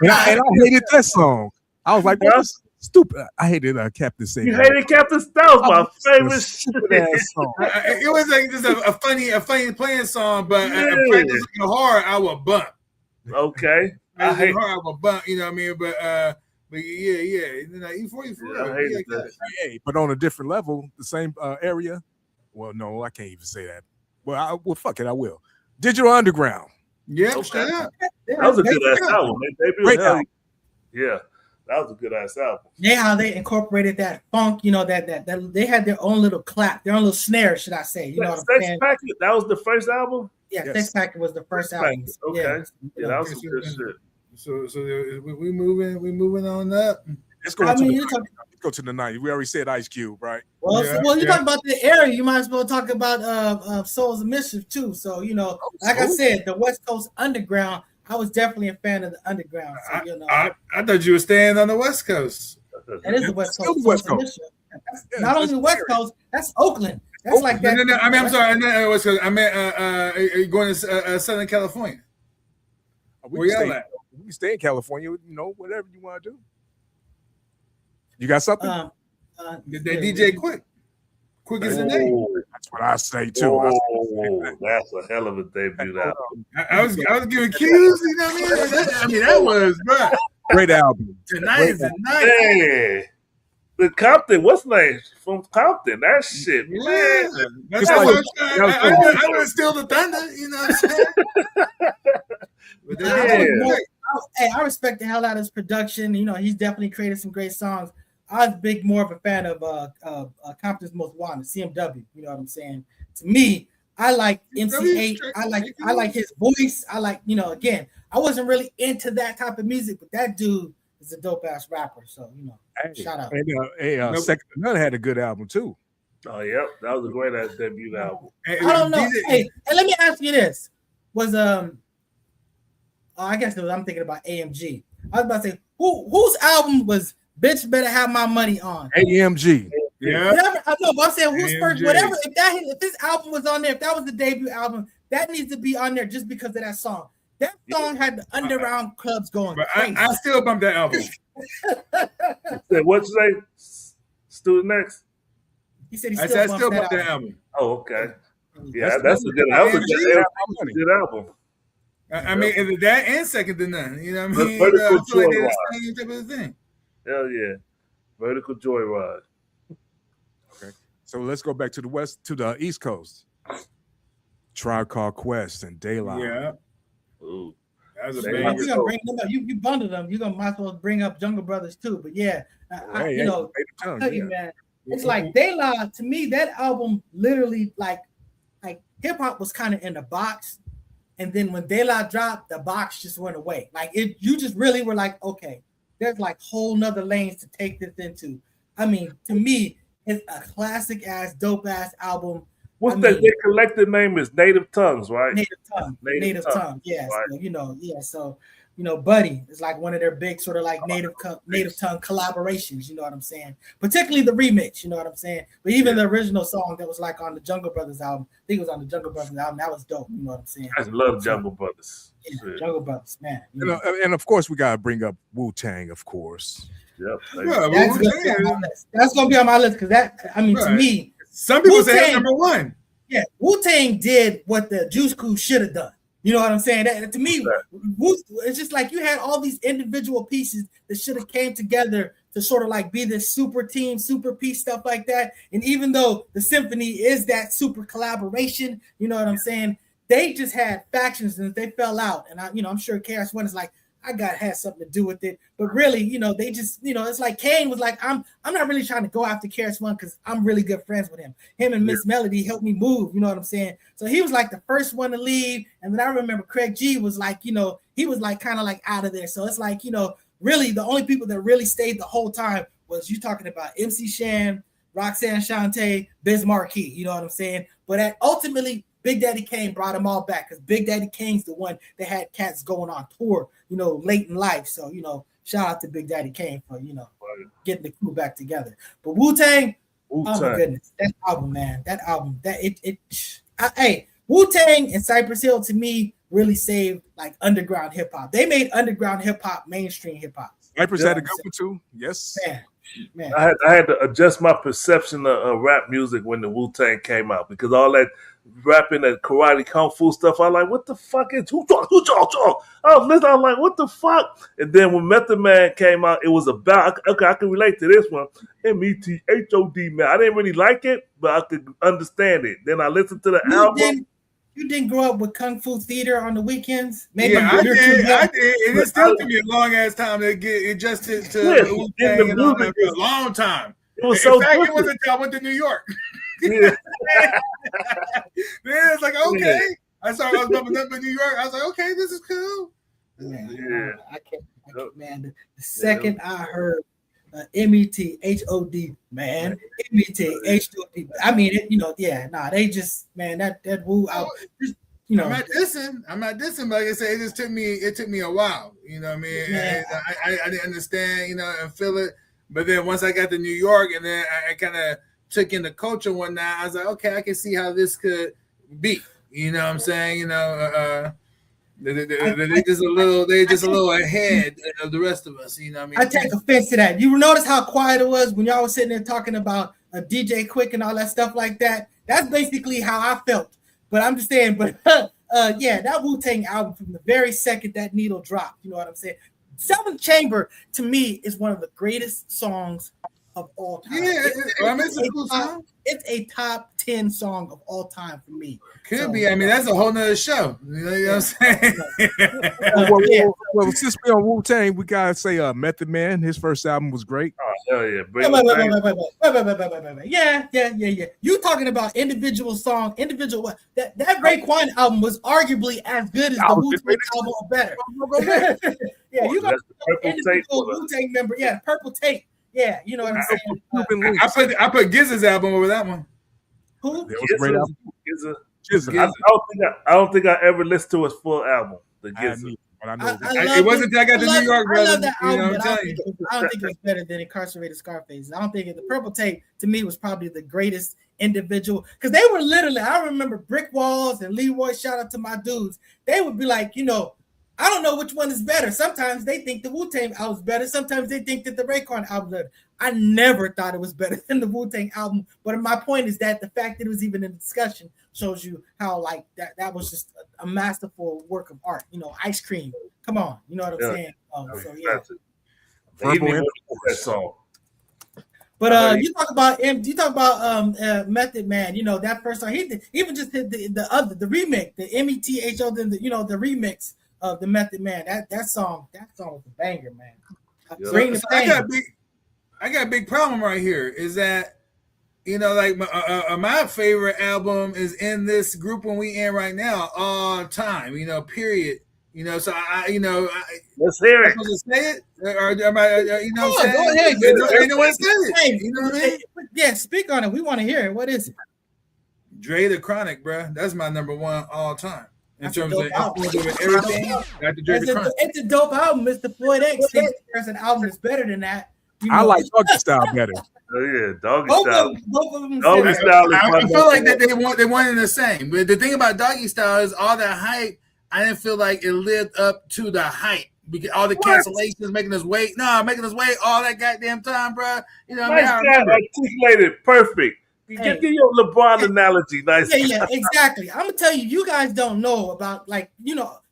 and I hated that song. I was like, that's stupid. I hated Captain Saberho.
You hated Captain? That was my favorite
song. It was like just a funny playing song, but Practice Looking Hard, I would bump.
Okay. I hate
hard, I would bump, you know what I mean? But E40 for real.
Hey, but on a different level, the same area. Well, no, I can't even say that. Well, fuck it, I will. Digital Underground.
Yeah,
okay. That was a good ass album. Great album. Yeah, that was a good ass album.
Yeah, how they incorporated that funk, that they had their own little clap, their own little snare, should I say? You know what I'm saying?
Packet, that was the first album.
Yeah, yes. Sex Packet was the first album.
Okay, that was some good shit.
So we moving on up.
Let's go to the 90s. We already said Ice Cube, right?
Well, you talk about the area, you might as well talk about Souls of Mischief too. So like I said, the West Coast Underground. I was definitely a fan of the Underground. So,
I thought you were staying on the West Coast.
That is the West Coast. West Coast. Not only the West Coast, that's Oakland. That's like that.
No. I mean, I'm sorry. No, West Coast. I meant are you going to Southern California?
Where y'all at? We stay in California, whatever you want to do. You got something?
They DJ Quick as a name.
That's what I say too.
That's a hell of a debut album.
I was giving cues, you know what I mean? That was bro.
Great album.
Tonight is the night.
Hey, the Compton, what's the name from Compton? That shit, man.
That's like, I want to steal the thunder, you know what I'm saying?
Hey, I respect the hell out of his production. He's definitely created some great songs. I was more of a fan of Compton's Most Wanted, CMW. You know what I'm saying? To me, I like MC8. I like his voice. I like, again, I wasn't really into that type of music, but that dude is a dope ass rapper. So, shout out.
And Second to None had a good album too.
Oh, yep, that was a great ass debut album.
I don't know. Hey, and let me ask you this: was I guess I'm thinking about AMG. I was about to say whose album was "Bitch Better Have My Money" on?
AMG.
Yeah.
Whatever, I know, but I'm saying who's
AMG.
first. Whatever. If this album was on there, if that was the debut album, that needs to be on there just because of that song. That song had the underground clubs going.
But I still bump that album.
What'd you say? Student Next.
He said
I still bump that album.
Oh, okay. Yeah, that's a good album. Good album.
I mean, that and Second to None. You know what I mean?
Vertical
I feel like they're
Joyride.
the same type of thing.
Hell yeah. Vertical Joyride.
Okay. So let's go back to the East Coast. Tribe Called Quest and Daylight.
Yeah.
Ooh.
That was a
Daylight.
bang.
You're gonna bring them up. You bundled them. You're gonna might as well bring up Jungle Brothers too. But yeah, I'll tell you, man, it's like Daylight. To me, that album literally like hip hop was kind of in the box, and then when Daylight dropped, the box just went away. Like you just really were like, okay, there's like whole nother lanes to take this into. I mean, to me, it's a classic ass, dope ass album.
What's that? Their collective name is Native Tongues, right?
Native Tongue. Yeah.
Right.
So, Buddy is like one of their big sort of like native tongue collaborations. You know what I'm saying? Particularly the remix. You know what I'm saying? But even the original song that was like on the Jungle Brothers album, I think it was on the Jungle Brothers album. That was dope. You know what I'm saying?
I just love Jungle Brothers.
Yeah, Jungle Brothers, man.
And of course, we gotta bring up Wu-Tang, of course.
Yep.
That's gonna be on my list because to me,
some people say it's number one.
Yeah, Wu-Tang did what the Juice Crew should have done. You know what I'm saying? That, to me, it's just like you had all these individual pieces that should have came together to sort of like be this super team, super piece, stuff like that. And even though the symphony is that super collaboration, you know what I'm saying? They just had factions and they fell out. And I'm sure KRS-One is like, I had something to do with it, but really, they just, it's like Kane was like, I'm not really trying to go after KRS-One because I'm really good friends with him. Him and Miss Melody helped me move, you know what I'm saying? So he was like the first one to leave, and then I remember Craig G was like, he was like kind of like out of there. So it's like, really the only people that really stayed the whole time was you talking about MC Shan, Roxanne Shante, Biz Markie, you know what I'm saying? But ultimately, Big Daddy Kane brought them all back because Big Daddy Kane's the one that had cats going on tour, late in life. So, shout out to Big Daddy Kane for, getting the crew back together. But Wu-Tang, oh my goodness, that album, man, hey, Wu-Tang and Cypress Hill to me really saved like underground hip hop. They made underground hip hop mainstream hip hop.
Cypress had a good one too. Yes.
Man.
I had to adjust my perception of rap music when the Wu-Tang came out because all that rapping and karate kung fu stuff, I was like, what the fuck is who talk? I was like, what the fuck? And then when Method Man came out, it was about I can relate to this one. METHOD, man. I didn't really like it, but I could understand it. Then I listened to the album.
You didn't grow up with Kung Fu theater on the weekends?
Maybe I did. And it still took me a long ass time to get adjusted to Wu-Tang and all that for a long time.
It was
In fact, it wasn't until I went to New York.
Yeah.
Then it's like, okay. I was bumping up in New York. I was like, okay, this is cool.
Man, I can't, man. The second I heard METHOD, man, METHOD. I mean, they just, man, that Wu out. I'm not dissing, but like I said, it took me a while. You know what I mean? Yeah.
I didn't understand, and feel it. But then once I got to New York, and then I kind of took in the culture and whatnot, I was like, okay, I can see how this could be. You know what I'm saying? They're just a little ahead of the rest of us. You know what I mean?
I take offense to that. You notice how quiet it was when y'all was sitting there talking about DJ Quick and all that stuff like that. That's basically how I felt. But I'm just saying, that Wu-Tang album from the very second that needle dropped, you know what I'm saying? Seventh Chamber to me is one of the greatest songs of all time.
Yeah, it's a cool song.
It's a top 10 song of all time for me.
Could be. I mean, that's a whole nother show. You know what I'm saying?
Well, since we're on Wu-Tang, we gotta say Method Man, his first album was great.
Oh, hell yeah.
Wait. Yeah. You talking about individual song, individual what? That Raekwon album was arguably as good as the Wu-Tang album or better. Yeah, you got individual Wu-Tang member. Yeah, Purple Tape. Yeah, you know what I'm saying.
I put Giz's album over that one.
Who?
That was a great album.
I don't think I ever listened to his full album. The GZA.
It wasn't until I got to New York, brother.
I love that album, but I don't think it was better than Incarcerated Scarface. I don't think the Purple Tape to me was probably the greatest individual because they were literally. I remember Brick Walls and Leroy. Shout out to my dudes. They would be like, I don't know which one is better. Sometimes they think the Wu-Tang album is better. Sometimes they think that the Raekwon album is better. I never thought it was better than the Wu-Tang album. But my point is that the fact that it was even in discussion shows you how like that was just a masterful work of art. Ice Cream. Come on, you know what I'm saying? So yeah.
That song.
But you talk about Method Man. That first song. He even just did the remix, the METHO, then the remix of the Method Man. That song was a banger, man.
Yeah.
I got a big problem right here. Is that like my favorite album is in this group when we in right now all time. Period. So
let's hear it.
I'm supposed to say it, or am I?
Go ahead.
You know what it.
Hey,
you know what I mean?
Yeah, speak on it. We want to hear it. What is it?
Dre the Chronic, bro. That's my number one all time. In
That's
terms of
everything,
it's
a dope album. Mr. Floyd X thinks there's an album that's better than that.
I like Doggy Style better.
Oh yeah, Doggy
Both
Style.
of them.
Doggy Style.
I feel like that they wanted the same. But the thing about Doggy Style is all that hype. I didn't feel like it lived up to the hype. Because all the cancellations making us wait. Making us wait all that goddamn time, bro.
Nice job, articulated, perfect. Give your LeBron analogy. Nice.
Yeah, exactly. I'm gonna tell you, you guys don't know about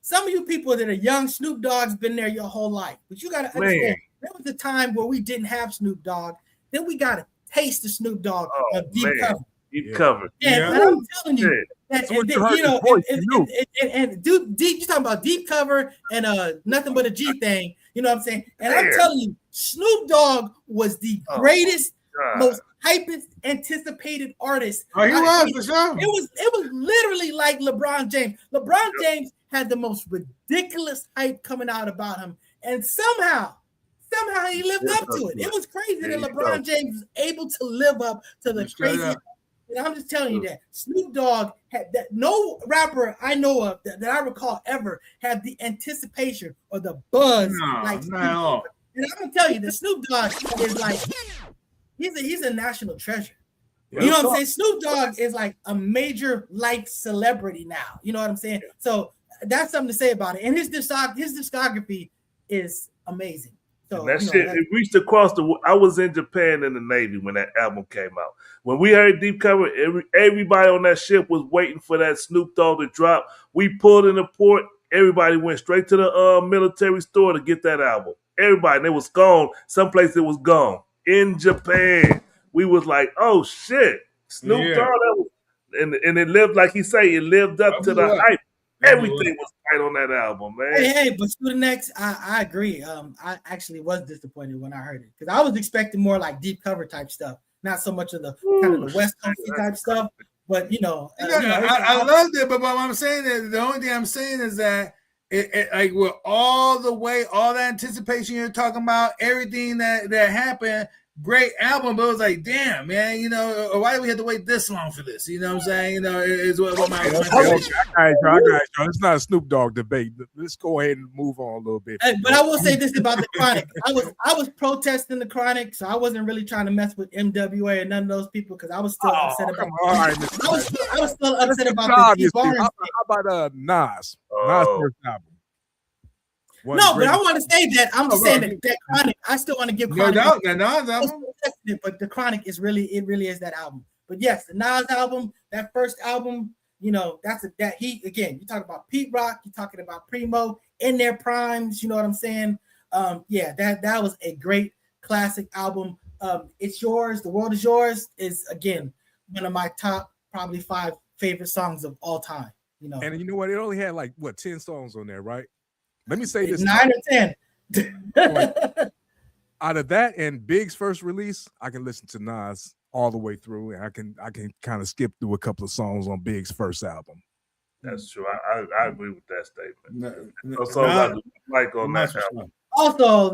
some of you people that are young. Snoop Dogg's been there your whole life, but you gotta understand there was a time where we didn't have Snoop Dogg. Then we got a taste of Snoop Dogg of Deep Cover.
Deep Cover.
Yeah, and I'm telling you. You talking about Deep Cover and Nothing But a G Thing, you know what I'm saying? And I'm telling you, Snoop Dogg was the greatest, most hypest, anticipated artist.
Oh, he was for sure.
It was literally like LeBron James. LeBron James had the most ridiculous hype coming out about him, and somehow he lived up to it. It was crazy that LeBron James was able to live up to the crazy. And I'm just telling you that Snoop Dogg had that. No rapper I know of that I recall ever had the anticipation or the buzz like Snoop Dogg. And I'm gonna tell you that Snoop Dogg is like he's a national treasure. You know what I'm saying? Snoop Dogg is like a major life celebrity now. You know what I'm saying? So that's something to say about it. And his discography is amazing. So
that shit, it reached across the. I was in Japan in the Navy when that album came out. When we heard Deep Cover, everybody on that ship was waiting for that Snoop Dogg to drop. We pulled in the port. Everybody went straight to the military store to get that album. Everybody, and it was gone. Someplace it was gone. In Japan, we was like, "Oh shit, Snoop Dogg!" And it lived like he say, it lived up to the hype. Everything was tight on that album, man.
Hey, but Student X, I agree. I actually was disappointed when I heard it because I was expecting more like Deep Cover type stuff, not so much of the kind of the West Coast type stuff. But
I loved it. But what I'm saying is the only thing I'm saying is that it like with all the anticipation you're talking about, everything that happened. Great album, but it was like, damn, man, why do we have to wait this long for this? You know what I'm saying? Is what my
I got you. It's not a Snoop Dogg debate. Let's go ahead and move on a little bit.
But I will say this about the Chronic. I was protesting the Chronic, so I wasn't really trying to mess with MWA and none of those people because I was still upset about I was still upset about the Barnes.
How about Nas? Nas first album.
No, but I want to say that I'm saying that Chronic. I still want to give Chronic.
No doubt, Nas album.
But the Chronic is really is that album. But yes, the Nas album, that first album, that he again. You talk about Pete Rock, you're talking about Primo in their primes. You know what I'm saying? That was a great classic album. It's Yours, The World Is Yours is again one of my top probably 5 favorite songs of all time. You know,
And you know what? It only had like 10 songs on there, right? Let me say this:
9 or 10.
out of that and Big's first release, I can listen to Nas all the way through, and I can kind of skip through a couple of songs on Big's first album.
That's true. I agree with that statement.
No,
So I do like on that album.
Also,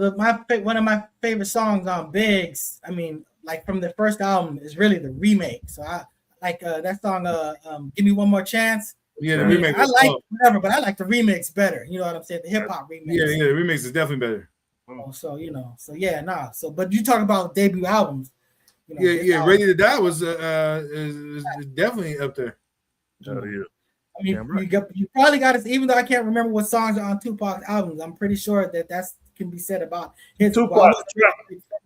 one of my favorite songs on Biggs, I mean, like from the first album, is really the remake. So I like that song, "Give Me One More Chance."
Yeah, the
I mean,
remake.
I like whatever, but I like the remix better. You know what I'm saying? The hip hop remix.
Yeah, the remix is definitely better.
So So but you talk about debut albums. You know,
Yeah. Ready to Die was is definitely up there.
Oh, yeah.
I mean,
Damn right.
you probably got to, even though I can't remember what songs are on Tupac's albums, I'm pretty sure that can be said about his.
Tupac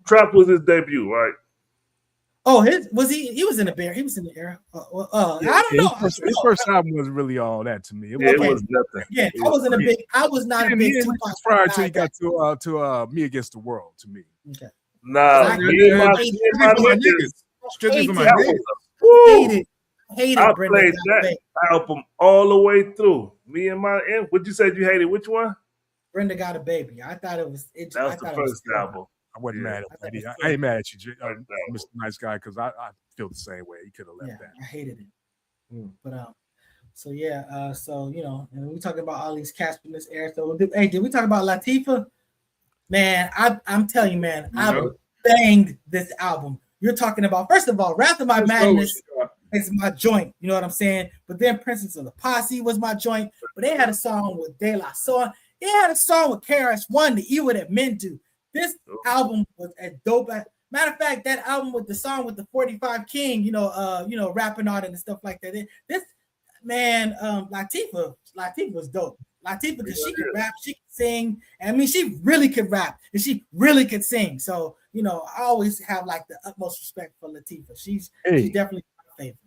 Trap was his debut, right?
Oh, he was in the bear. He was in the era. I don't know.
His first album wasn't really all that to me.
It was nothing.
Yeah, I was not a big Tupac
prior
fan.
till he got to Me Against the World to me.
Okay.
Nah, me and my niggas.
Strictly for my
Hated
niggas.
Woo!
Hated
I
Brenda
played
Got
that
Baby.
album all the way through. Me and my what you said you hated? Which one?
Brenda Got a Baby. I thought it was.
That was the first album.
I wasn't
Yeah.
mad
I
at you.
thought
I ain't mad at you,
First album.
Mr. Nice Guy, because I feel the same way. You could have left
Yeah,
that.
I hated it.
Mm.
But so yeah, so you know, and we talking about all these cats from this era. So did we talk about Latifah? Man, I'm telling you, man, I banged this album. You're talking about, first of all, Wrath of My Madness is my joint. You know what I'm saying? But then Princess of the Posse was my joint. But they had a song with De La Soul. They had a song with KRS-One, The Evil That Men Do. This album was a dope. Matter of fact, that album with the song with the 45 King, rapping on it and stuff like that. This man, Latifah was dope. Latifah, because she could rap, she could sing. I mean, she really could rap and she really could sing. So, you know, I always have like the utmost respect for Latifah. She's definitely my favorite.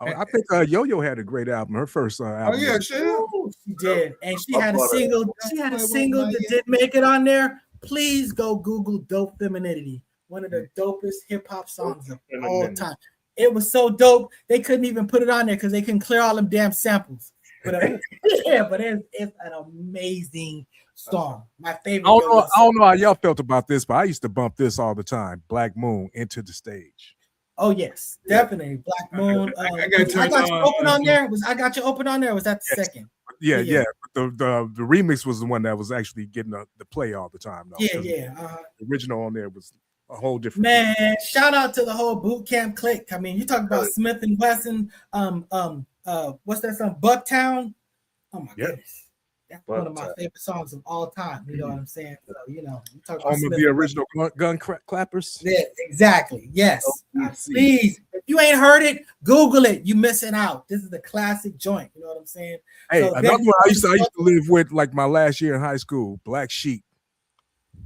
Oh, I think Yo-Yo had a great album. Her first album.
Oh yeah, sure.
She did, and she had a single. She had a single that did make it on there. Please go Google "Dope Femininity," one of the dopest hip hop songs of all time. It was so dope they couldn't even put it on there because they couldn't clear all them damn samples. But but it's an amazing song. My favorite.
I don't know how y'all felt about this, but I used to bump this all the time. Black Moon, Into the Stage.
Oh yes, definitely. Black Moon. I got you open on there. I got you open on there? Was that the second?
Yeah. But the remix was the one that was actually getting the play all the time. Though,
Yeah.
The original on there was a whole different.
Man, shout out to the whole boot camp clique. I mean, you talk about Smith and Wesson. What's that song? Bucktown. Oh my goodness. That's one of my favorite songs of all time. You know what I'm saying? So, you know, you talk about
the original gun clappers.
Yeah, exactly. Yes. Please, if you ain't heard it, Google it. You missing out. This is the classic joint. You know what I'm saying?
Hey,
so
another one I used to live with, like my last year in high school. Black Sheep.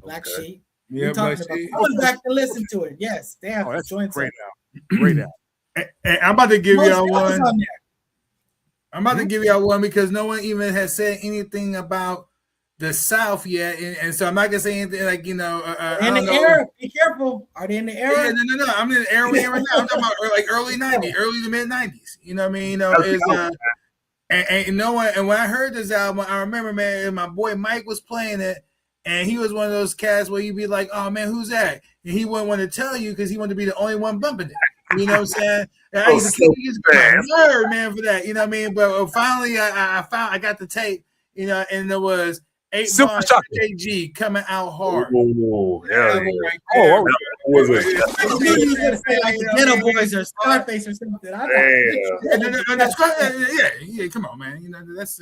Black Sheep.
Yeah, Black Sheep.
I went back to listen to it. Yes, they have joints.
Great album. Great album.
And I'm about to give y'all one. I'm about to give y'all one because no one even has said anything about the South yet, and so I'm not gonna say anything like in the
era. Be careful. Are they in the era?
Yeah, no. I'm in the era right now. I'm talking about like early '90s, early to mid '90s. You know what I mean? You know, and no one. And when I heard this album, I remember, man, my boy Mike was playing it, and he was one of those cats where you'd be like, "Oh man, who's that?" And he wouldn't want to tell you because he wanted to be the only one bumping it. You know what I'm saying? I used to nerd, man, for that. You know what I mean? But finally, I got the tape. You know, and there was 8 bars AG coming out hard.
Oh, yeah.
Was it? I knew you were gonna say like the Ghetto Boys or Scarface or something.
Yeah, come on, man. You know, that's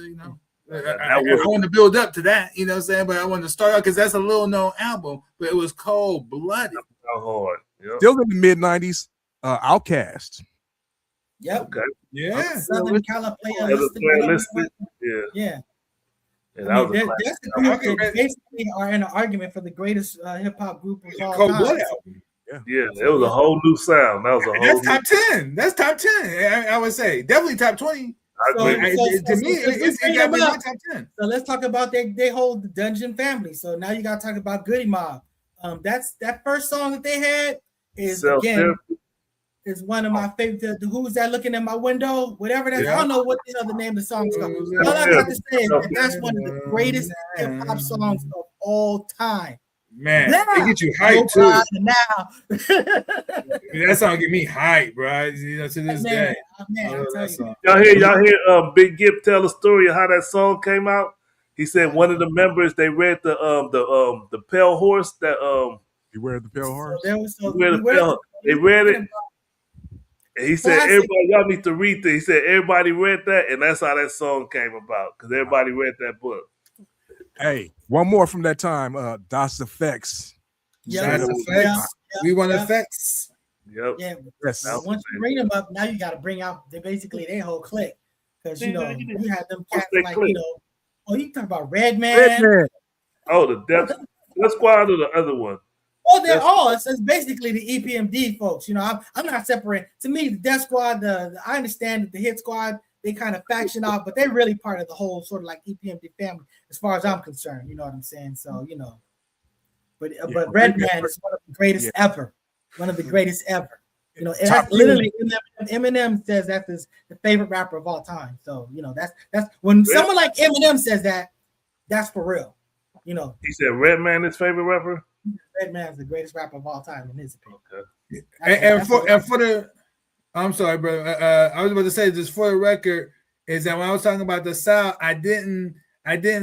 I wanted to build up to that, you know what I'm saying? But I wanted to start out because that's a little known album, but it was cold blooded.
Hard. Yep.
Still in the mid 90s, Outkast.
Yep.
Okay.
Yeah.
Southern California. Yeah.
And
I mean, that's the group that basically are in an argument for the greatest hip hop group of all time.
Yeah, it was a whole new sound. That was a whole.
That's top 10. That's top 10. I would say definitely top 20. To me, it got to be my top 10.
So let's talk about they hold the Dungeon Family. So now you got to talk about Goody Mob. That's that first song that they had is again. is one of my favorite. The Who's That Looking in My Window? Whatever that. I don't know what the other name of the song is called. All I got to say is that's one of the greatest hip hop songs of all time.
Man,
Now,
they get you hyped too.
Now,
That song get me hyped, bro. You know, to this day.
Man,
I
I
love
tell
that
you.
song.
Y'all hear Big Gip tell the story of how that song came out? He said one of the members they read the Pale Horse that
Beware the Pale Horse.
There was
they read it. And he said, everybody, y'all need to read this. He said, everybody read that, and that's how that song came about, because everybody read that book.
Hey, one more from that time, Das Effects.
That's effects. We want effects.
Yep.
Yeah.
Yes.
Once you bring them up, now you got to bring out basically their whole clique, because you know you had them cats like
clique?
you know. Oh, you talk about Redman.
Redman.
Oh, the Death Squad or the other one?
Oh, they're all. It's basically the EPMD folks. You know, I'm not separating. To me, the Death Squad. I understand that the Hit Squad, they kind of faction off, but they're really part of the whole sort of like EPMD family, as far as I'm concerned. You know what I'm saying? So you know, but Redman is one of the greatest ever. One of the greatest ever. You know, literally Eminem says that's the favorite rapper of all time. So you know, that's when someone like Eminem says that, that's for real. You know,
he said Redman his favorite rapper.
Redman is the greatest rapper of all time in his opinion.
Okay.
And for the, I'm sorry, brother. I was about to say, just for the record, is that when I was talking about the South, I didn't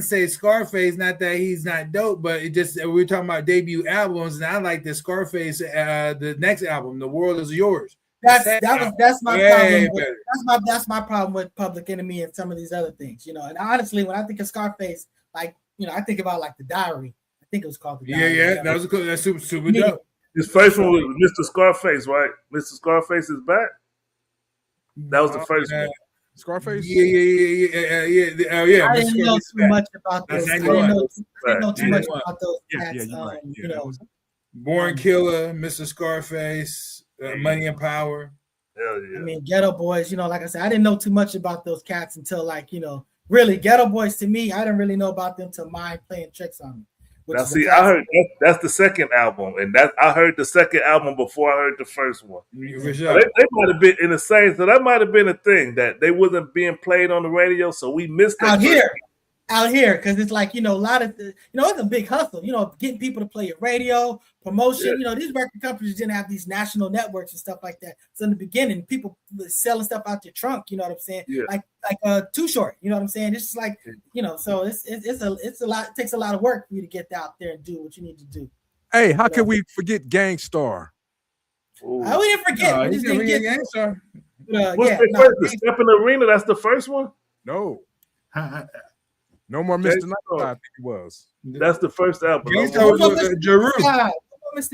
say Scarface. Not that he's not dope, but it just we were talking about debut albums, and I like the Scarface, the next album, "The World Is Yours."
That's my problem. That's my problem with Public Enemy and some of these other things. You know, and honestly, when I think of Scarface, like you know, I think about like The Diary. I think it was called The Diary.
Yeah, that was cool. That's super dope.
His first one was Mr. Scarface, right? Mr. Scarface is back. That was the first one.
Scarface?
Yeah.
I didn't know too much about those. I didn't know too much about those cats.
Right.
You know,
Born Killer, Mr. Scarface, Money and Power.
Hell yeah.
I mean, Ghetto Boys. You know, like I said, I didn't know too much about those cats until like you know, really Ghetto Boys to me. I didn't really know about them till Mind playing tricks on me.
Now, see, I heard that's the second album, and I heard the second album before I heard the first one.
For sure.
They might have been in the same, so that might have been a thing that they wasn't being played on the radio, so we missed that
out here, because it's like you know a lot of it's a big hustle. You know, getting people to play your radio, promotion. Yeah. You know, these record companies didn't have these national networks and stuff like that. So in the beginning, people were selling stuff out your trunk. You know what I'm saying?
Yeah.
Like Too Short. You know what I'm saying? It's just like you know. So it's a lot. It takes a lot of work for you to get out there and do what you need to do.
Hey, how can we forget Gangstar?
We didn't forget. We just didn't get
Gangstar.
What's the Step in the Arena? That's the first one.
No. No More Mr. Nice Guy, I think it was.
That's the first album.
Mr.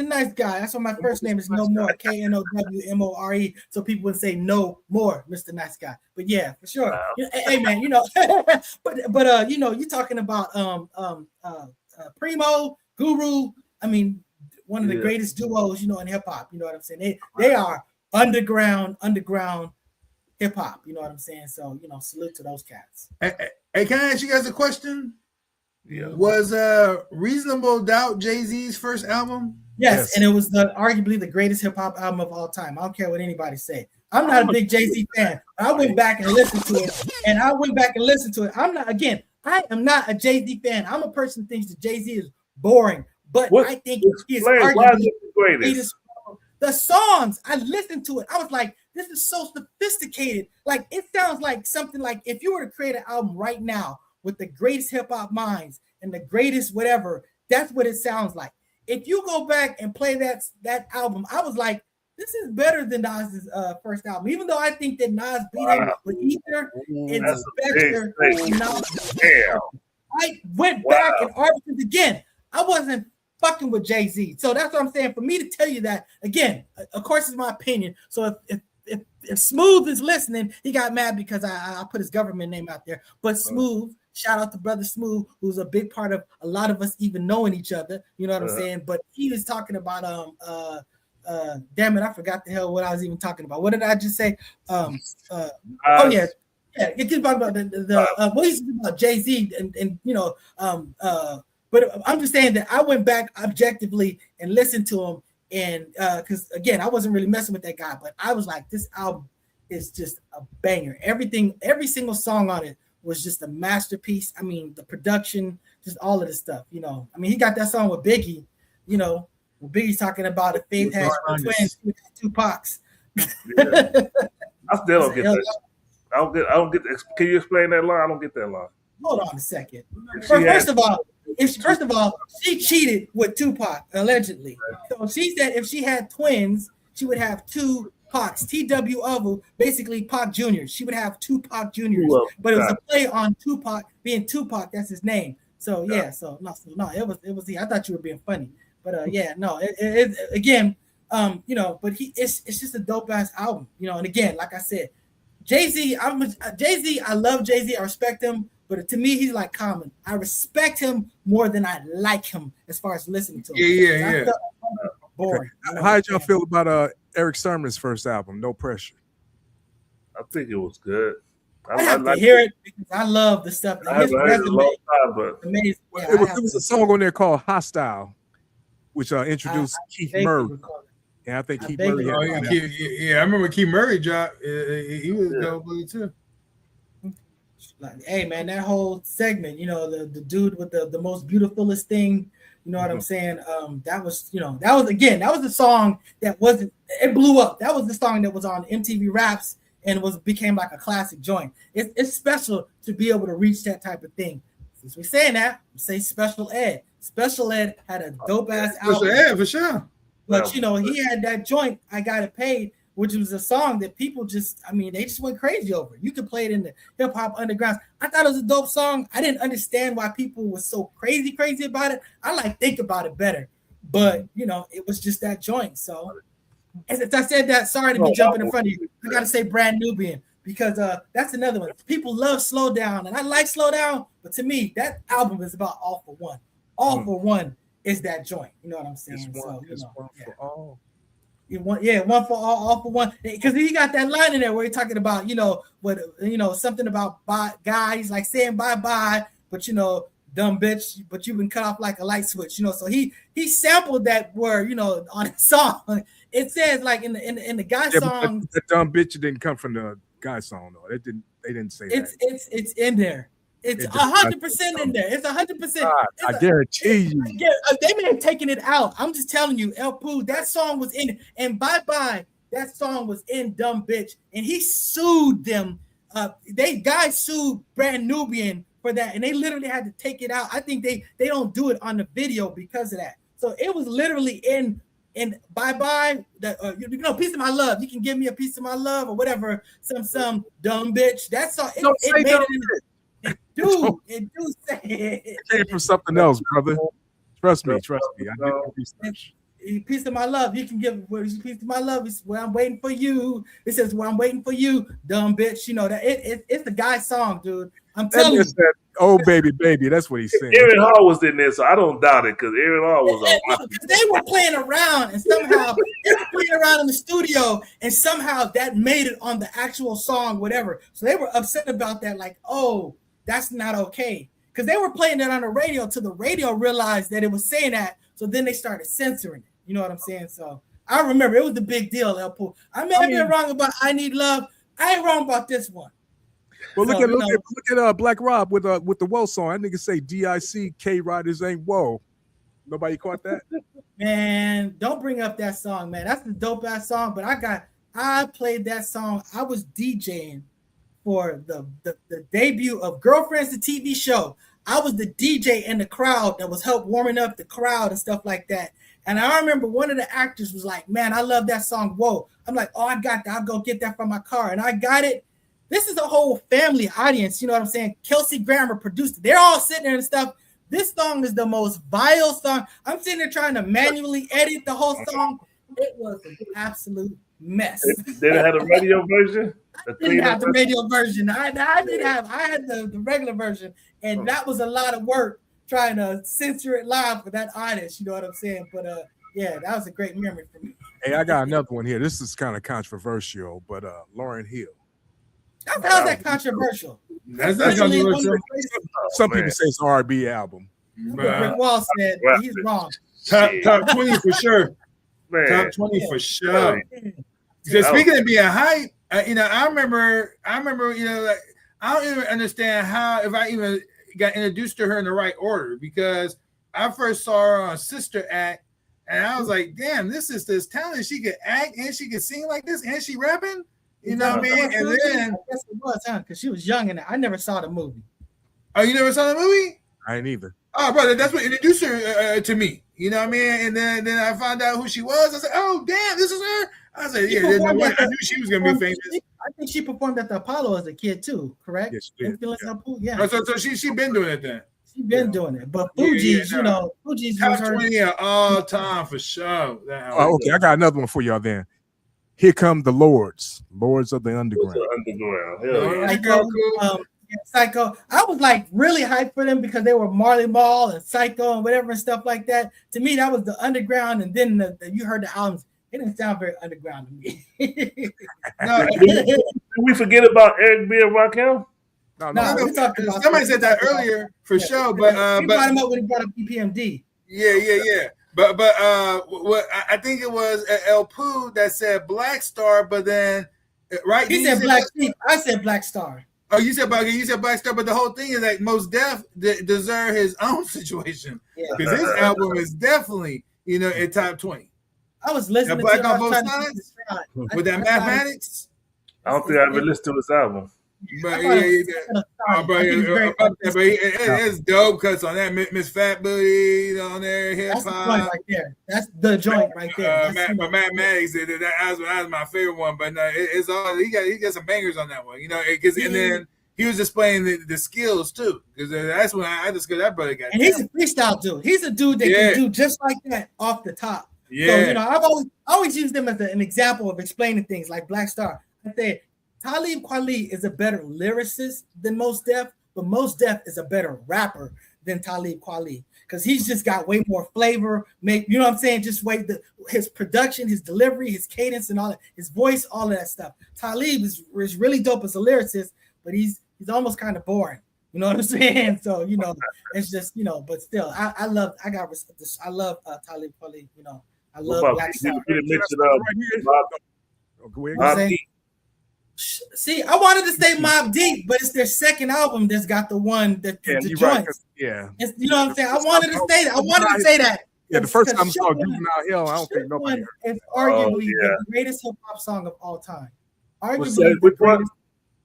Nice Guy. That's why my first name is No More, KNOWMORE. So people would say No More, Mr. Nice Guy. But yeah, for sure. Wow. Hey man, you know, but you know, you're talking about Primo, Guru. I mean, one of the greatest duos, you know, in hip hop. You know what I'm saying? They are underground hip hop. You know what I'm saying? So you know, salute to those cats.
Hey, can I ask you guys a question?
Yeah.
Was Reasonable Doubt Jay-Z's first album?
Yes, and it was arguably the greatest hip hop album of all time. I don't care what anybody say. I'm not a big Jay-Z fan. I went back and listened to it. I am not a Jay-Z fan. I'm a person who thinks that Jay-Z is boring, but I think he is arguably the greatest. The songs, I listened to it. I was like, this is so sophisticated. Like, it sounds like something like if you were to create an album right now with the greatest hip hop minds and the greatest whatever, that's what it sounds like. If you go back and play that album, I was like, this is better than Nas's first album. Even though I think that Nas beat him with Ether, it's better than Nas. I went back and argued again. I wasn't fucking with Jay-Z. So that's what I'm saying. For me to tell you that, again, of course, it's my opinion. So if Smooth is listening, he got mad because I put his government name out there. But Smooth, shout out to brother Smooth, who's a big part of a lot of us even knowing each other. You know what I'm saying? But he was talking about damn it, I forgot the hell what I was even talking about. What did I just say? It's about he's about Jay-Z and you know but I'm just saying that I went back objectively and listened to him, And because again, I wasn't really messing with that guy, but I was like, this album is just a banger. Every single song on it was just a masterpiece. I mean, the production, just all of the stuff, you know. I mean, he got that song with Biggie, you know, where Biggie's talking about if Faith had twins, he would have 2 Pacs.
Yeah. I still don't get that. I don't get. Can you explain that line? I don't get that line.
Hold on a second. First of all, she cheated with Tupac allegedly. So she said if she had twins, she would have 2 Pacs. TWO, basically Pac Jr. She would have 2 Pac Juniors, but it was a play on Tupac being Tupac. That's his name. So yeah, so no, it was. I thought you were being funny, but yeah, no, it again, you know, but it's just a dope ass album, you know. And again, like I said, Jay-Z, I love Jay-Z. I respect him, but to me, he's like Common. I respect him more than I like him as far as listening to him.
Yeah.
Boring.
Okay. How did y'all feel about Eric Sermon's first album, No Pressure?
I think it was good.
I have to hear it because I love the stuff.
I haven't heard it in a long time, but
amazing. Yeah,
it was a song on there called Hostile, which introduced Keith Murray. And I think Keith Murray.
I remember Keith Murray dropped. He was dope too.
Like, hey man, that whole segment, you know, the dude with the most beautifulest thing, you know what I'm saying? That was the song that it blew up. That was the song that was on MTV Raps and became like a classic joint. It's special to be able to reach that type of thing. Since we're saying that, say Special Ed. Special Ed had a dope ass album.
Special Ed for sure.
But you know, he had that joint, I Got It Paid, which was a song that people they just went crazy over. You could play it in the hip hop underground. I thought it was a dope song. I didn't understand why people were so crazy about it. I think about it better, but you know, it was just that joint. So as I said that, sorry to be jumping in front of you. I gotta say Brand Nubian because that's another one. People love Slow Down, and I like Slow Down, but to me, that album is about All for One. All for One is that joint. You know what I'm saying? One for all for one. Because he got that line in there where he's talking about, you know, something about guys like saying bye-bye, but you know, dumb bitch, but you've been cut off like a light switch, you know. So he sampled that word, you know, on his song. It says like in the guy song.
That dumb bitch didn't come from the guy song though. They didn't say that.
It's in there. It's 100% in there. It's 100%.
I guarantee you.
They may have taken it out. I'm just telling you, El Pooh, that song was in it. And Bye Bye, that song was in Dumb Bitch. And he sued them. Guys sued Brand Nubian for that. And they literally had to take it out. I think they don't do it on the video because of that. So it was literally in Bye Bye, you know, Piece of My Love. You can give me a piece of my love or whatever. Some dumb bitch. That song. It made it in there. Dude, it do say it.
Came from something else, brother. Trust me. I did research.
Piece of my love. You can give piece of my love. It's where I'm waiting for you. It says where I'm waiting for you, dumb bitch. You know that it's the guy's song, dude. I'm telling you.
Oh baby. That's what he's saying.
Aaron Hall was in there, so I don't doubt it because Aaron Hall was on.
They were playing around, and somehow they were playing around in the studio, and somehow that made it on the actual song, whatever. So they were upset about that, like, oh, that's not okay. Because they were playing that on the radio till the radio realized that it was saying that. So then they started censoring it. You know what I'm saying? So I remember it was the big deal, El Pooh. I may have been wrong about I Need Love. I ain't wrong about this one.
Well, look at Black Rob with the Whoa song. That nigga say DIC K Riders ain't whoa. Nobody caught that?
Man, don't bring up that song, man. That's the dope ass song. But I played that song. I was DJing for the debut of Girlfriends, the TV show. I was the DJ in the crowd that was help warming up the crowd and stuff like that. And I remember one of the actors was like, man, I love that song. Whoa. I'm like, oh, I got that. I'll go get that from my car. And I got it. This is a whole family audience. You know what I'm saying? Kelsey Grammer produced it. They're all sitting there and stuff. This song is the most vile song. I'm sitting there trying to manually edit the whole song. It was an absolute mess.
Did it have a radio version?
I didn't have the radio version. I had the regular version, and that was a lot of work trying to censor it live for that artist. You know what I'm saying? But yeah, that was a great memory for me.
Hey, I got another one here. This is kind of controversial, but Lauryn Hill.
How's that controversial?
That's not controversial.
Some people say it's an R&B album.
Rick Wall said he's wrong.
Top 20 for sure.
Man.
Top 20 for sure. So speaking of being hype, I remember, like, I don't even understand how, if I even got introduced to her in the right order, because I first saw her on Sister Act, and I was like, damn, this is this talent. She could act and she could sing like this, and she rapping. You know what I mean? And then
I guess it was, because she was young, and I never saw the movie.
Oh, you never saw the movie?
I ain't either.
Oh, brother, that's what introduced her to me. You know what I mean? And then I found out who she was. I said, oh, damn, this is her. I said, yeah, there's no way. I knew she was going to be famous.
I think she performed at the Apollo as a kid, too, correct?
Yes, she did.
Yeah.
Oh, so she been doing it then?
She been doing it. But Fugees, Fugees
top
was her.
20 of all time for sure.
Oh, okay, I got another one for y'all then. Here come the Lords of the Underground.
Psycho. I was like really hyped for them because they were Marley Marl and Psycho and whatever and stuff like that. To me, that was the underground. And then you heard the albums. It didn't sound very underground to me.
Did we forget about Eric B. and Raquel?
No, we talked about
somebody said that earlier for sure, but
he brought him up when he brought up BPMD.
Yeah. But what I think it was El Pooh that said Black Star, but then right
he said Black Sheep. I said Black Star.
Oh, you said Black Star, but the whole thing is that Mos Def deserve his own situation because his album is definitely in top 20.
I was listening
Black
to
on Both Sides with that Mathematics.
I don't think I ever listened to his album.
But it's dope cuts on that. Miss Fat Booty on there, hip hop.
That's the joint right there.
But Mathematics, that was my favorite one. But no, it's all he got some bangers on that one, and then he was displaying the skills too, because that's when I discovered that brother got.
And he's a freestyle dude. He's a dude that can do just like that off the top.
Yeah.
So I've always used them as an example of explaining things like Black Star. I say Talib Kweli is a better lyricist than Mos Def, but Mos Def is a better rapper than Talib Kweli because he's just got way more flavor. You know what I'm saying? Just his production, his delivery, his cadence, and all that, his voice, all of that stuff. Talib is really dope as a lyricist, but he's almost kind of boring. You know what I'm saying? So it's just but still, I love Talib Kweli. I love Black Star. See, I wanted to say Mobb Deep, but it's their second album that's got the one that the joints. Right, you know what I'm saying? I wanted to say that.
Yeah, the first time I saw Juvenile Hell, I don't think nobody heard it.
It's arguably the greatest hip hop song of all time. Arguably,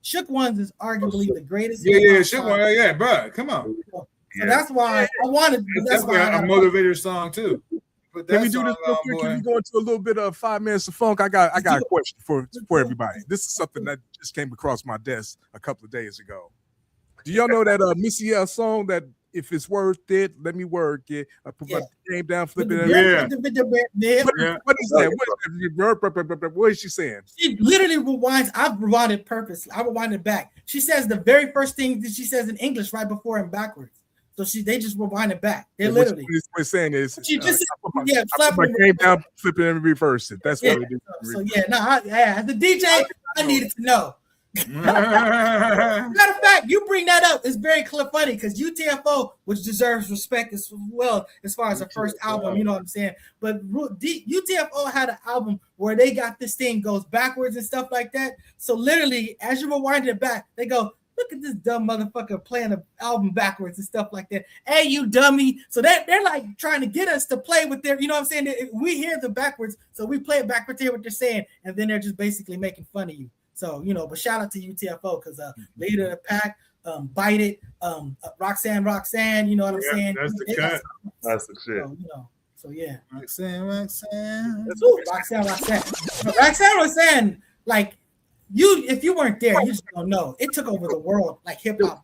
Shook Ones is arguably the greatest.
Yeah, Shook Ones. Yeah, bro, come on.
So that's why I wanted.
That's why a motivator song too.
Can we do this real quick? Can we go into a little bit of 5 minutes of funk? I got a question for everybody. This is something that just came across my desk a couple of days ago. Do y'all know that Missy L song that if it's worth it, let me work it. I put my name down, flip it. What is that? What is she saying?
She literally rewinds. I've rewinded purposely. I rewinded back. She says the very first thing that she says in English right before and backwards. So they just rewind it back. They literally.
What it's saying is,
she just
I put my name down, flip it, and reverse it. That's what we do.
So as the DJ, I needed to know. Matter of fact, you bring that up. It's very funny because UTFO, which deserves respect as well as far as the first album, you know what I'm saying. But UTFO had an album where they got this thing goes backwards and stuff like that. So literally, as you rewind it back, they go, look at this dumb motherfucker playing an album backwards and stuff like that. Hey, you dummy. So they're like trying to get us to play with their, you know what I'm saying? We hear the backwards, so we play it backwards, hear what they're saying, and then they're just basically making fun of you. So, but shout out to UTFO because Leader of the Pack, Bite It, Roxanne, you know what I'm saying?
That's the cut.
That's the shit.
So yeah.
Roxanne.
Roxanne was saying, like, if you weren't there, you just don't know. It took over the world like hip hop.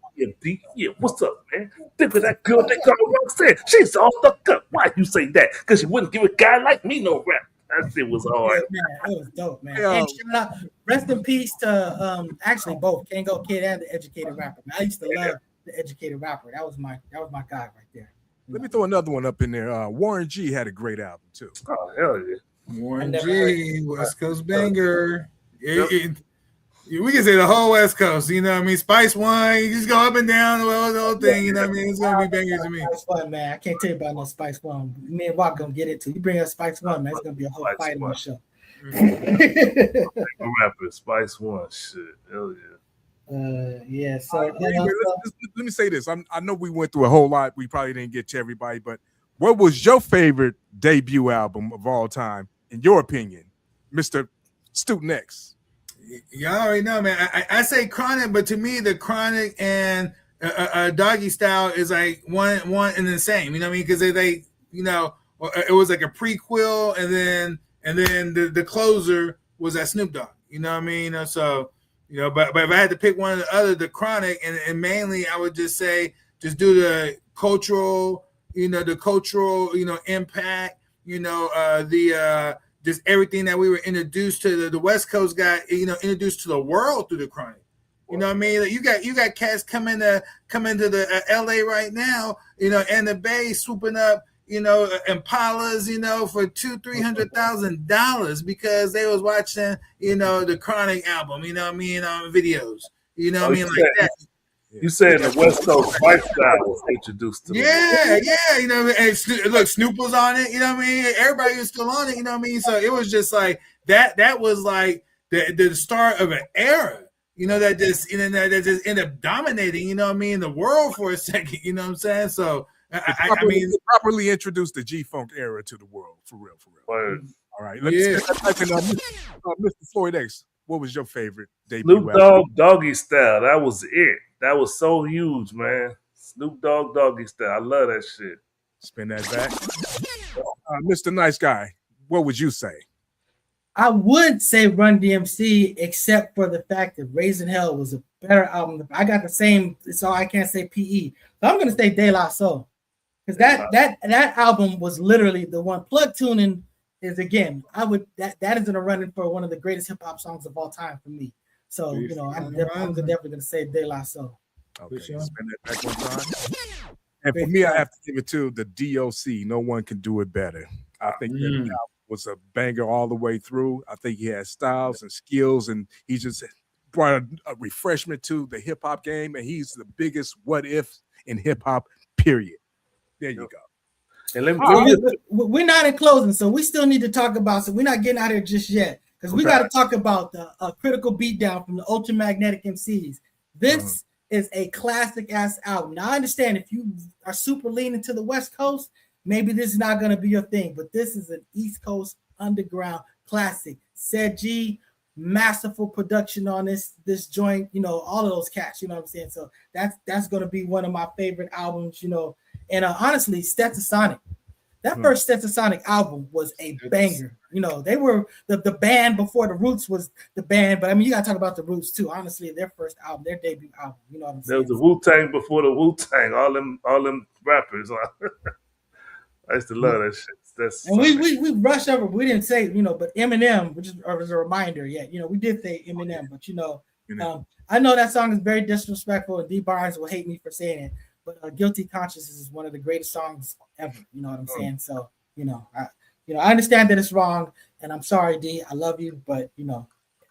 Yeah, what's up, man? Think of that girl they call Roxanne. She's all stuck up. Why you say that? Because she wouldn't give a guy like me no rap. That shit was hard.
Man, it was dope, man. And shout out, rest in peace to actually both Kango Kid and the Educated Rapper. Man, I used to love the Educated Rapper. That was my guy right there.
Let me throw another one up in there. Warren G had a great album too.
Oh hell yeah,
Warren G, West Coast banger. We can say the whole West Coast, you know what I mean? Spice One, you just go up and down the whole thing, you know what I mean? It's gonna be bangers to me.
Spice One, man. I can't tell you about no Spice One. Me and Walk gonna get into. You bring up Spice One, man. It's gonna be a whole
Spice
fight on
One.
the show.
Rapper Spice One, shit, hell yeah.
Yeah. So
let me say this. I know we went through a whole lot. We probably didn't get to everybody, but what was your favorite debut album of all time, in your opinion, Mr. Student X?
Y'all already know, man. I say Chronic, but to me, the Chronic and Doggy Style is like one and the same. You know what I mean? Because they, you know, it was like a prequel, and then the closer was that Snoop Dogg. You know what I mean? So, you know, but if I had to pick one or the other, the Chronic, and mainly I would just say just do the cultural, impact, just everything that we were introduced to. The West Coast got, introduced to the world through the Chronic. You know what I mean? Like you got cats coming to the LA right now, and the Bay swooping up, Impalas, for $200,000-$300,000 because they was watching, the Chronic album, videos, like that.
You saying the West Coast lifestyle was introduced to them.
And look, Snoop was on it, everybody was still on it, so it was just like that was like the start of an era, that just ended up dominating, the world for a second, you know what I'm saying? So
it properly introduced the G-Funk era to the world, for real.
Word.
All right, let's Mr. Floyd X, what was your favorite debut
Snoop
album?
Dogg Doggy Style, that was it. That was so huge, man. Snoop Dogg Doggy Style. I love that shit.
Spin that back. Mr. Nice Guy, what would you say?
I would say Run DMC, except for the fact that Raising Hell was a better album. I got the same, so I can't say PE. So I'm going to say De La Soul. Because that album was literally the one. Plug Tuning is, again, that is in a running for one of the greatest hip-hop songs of all time for me. So, I'm definitely going to say De La Soul.
Okay, spin that back one time. And for me, I have to give it to the DOC. No one can do it better. I think that album was a banger all the way through. I think he had styles and skills, and he just brought a refreshment to the hip-hop game, and he's the biggest what if in hip-hop, period. There you go.
And we're not in closing, so we still need to talk about, so we're not getting out here just yet. Because we got to talk about the Critical Beatdown from the Ultramagnetic MCs. This is a classic ass album. Now I understand if you are super leaning to the West Coast, maybe this is not going to be your thing, but this is an East Coast underground classic. Said G, masterful production on this joint. All of those cats. You know what I'm saying? So that's going to be one of my favorite albums. And honestly, Stetsasonic. That first Stetsasonic album was a banger. They were the band before the Roots was the band, but I mean, you got to talk about the Roots too. Honestly, their first album, their debut album. You know what I'm saying?
There was the Wu-Tang before the Wu-Tang. All them rappers. I used to love that shit.
And we rushed over. We didn't say but Eminem, which is as a reminder. Yeah, we did say Eminem, but I know that song is very disrespectful, and D Barnes will hate me for saying it. But Guilty Conscience is one of the greatest songs ever. You know what I'm saying? So, I understand that it's wrong, and I'm sorry, D. I love you, but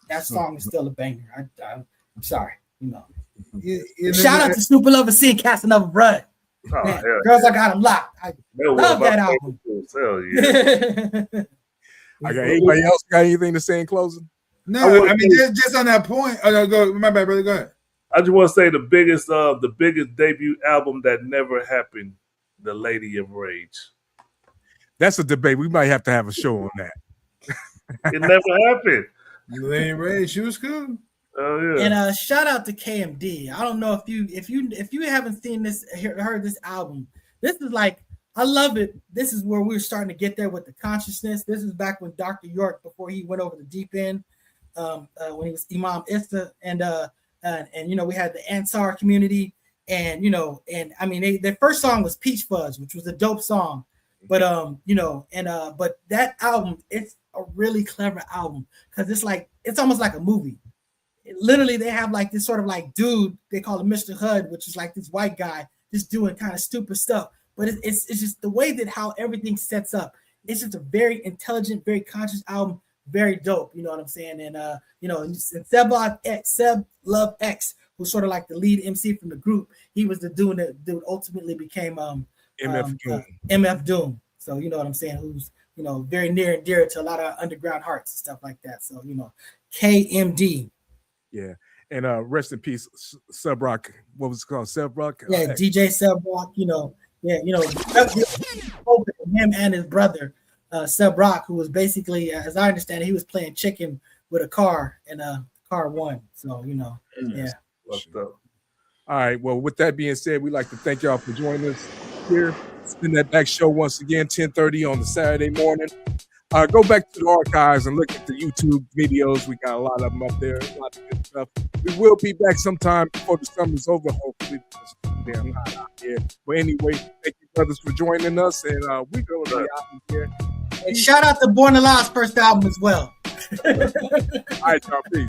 that song is still a banger. I'm sorry. Shout out to Super Lover C, Cast Another Run. Man, Girls, I Got 'Em Locked. I love that album.
Hell yeah.
Anybody else got anything to say in closing?
No, I mean just on that point. Oh no, go. My bad, brother. Go ahead.
I just want to say the biggest debut album that never happened, The Lady of Rage.
That's a debate. We might have to have a show on that.
It never happened.
Lady of Rage, she was cool.
Oh yeah.
And shout out to KMD. I don't know if you haven't seen this, heard this album. This is like, I love it. This is where we're starting to get there with the consciousness. This is back when Dr. York, before he went over the deep end, when he was Imam Issa, and we had the Ansar community, and I mean their first song was Peach Fuzz, which was a dope song, but but that album, it's a really clever album because it's almost like a movie. Literally, they have like this sort of like dude, they call him Mr. Hud, which is like this white guy just doing kind of stupid stuff, but it's just the way that how everything sets up. It's just a very intelligent, very conscious album. very dope. You know what I'm saying? And you know, and Seb Love X, who's sort of like the lead MC from the group, he was the dude that ultimately became
MF Doom.
MF Doom. So you know what I'm saying? Who's, you know, very near and dear to a lot of underground hearts and stuff like that. So, you know, KMD.
Yeah. And rest in peace, Sub Rock. What was it called? Sub Rock?
Yeah, DJ Sub Rock, you know. Yeah, you know, him and his brother, Sub Rock, who was basically, as I understand it, he was playing chicken with a car, and car won. So, you know, yeah.
All right. Well, with that being said, we'd like to thank y'all for joining us here. Spin That Back show once again, 10:30 on the Saturday morning. Go back to the archives and look at the YouTube videos. We got a lot of them up there, a lot of good stuff. We will be back sometime before the summer's over, hopefully. Damn hot out here. But anyway, thank you, brothers, for joining us, and we're going to be out here.
And shout out to Born Alive's first album as well.
All right, y'all. Peace.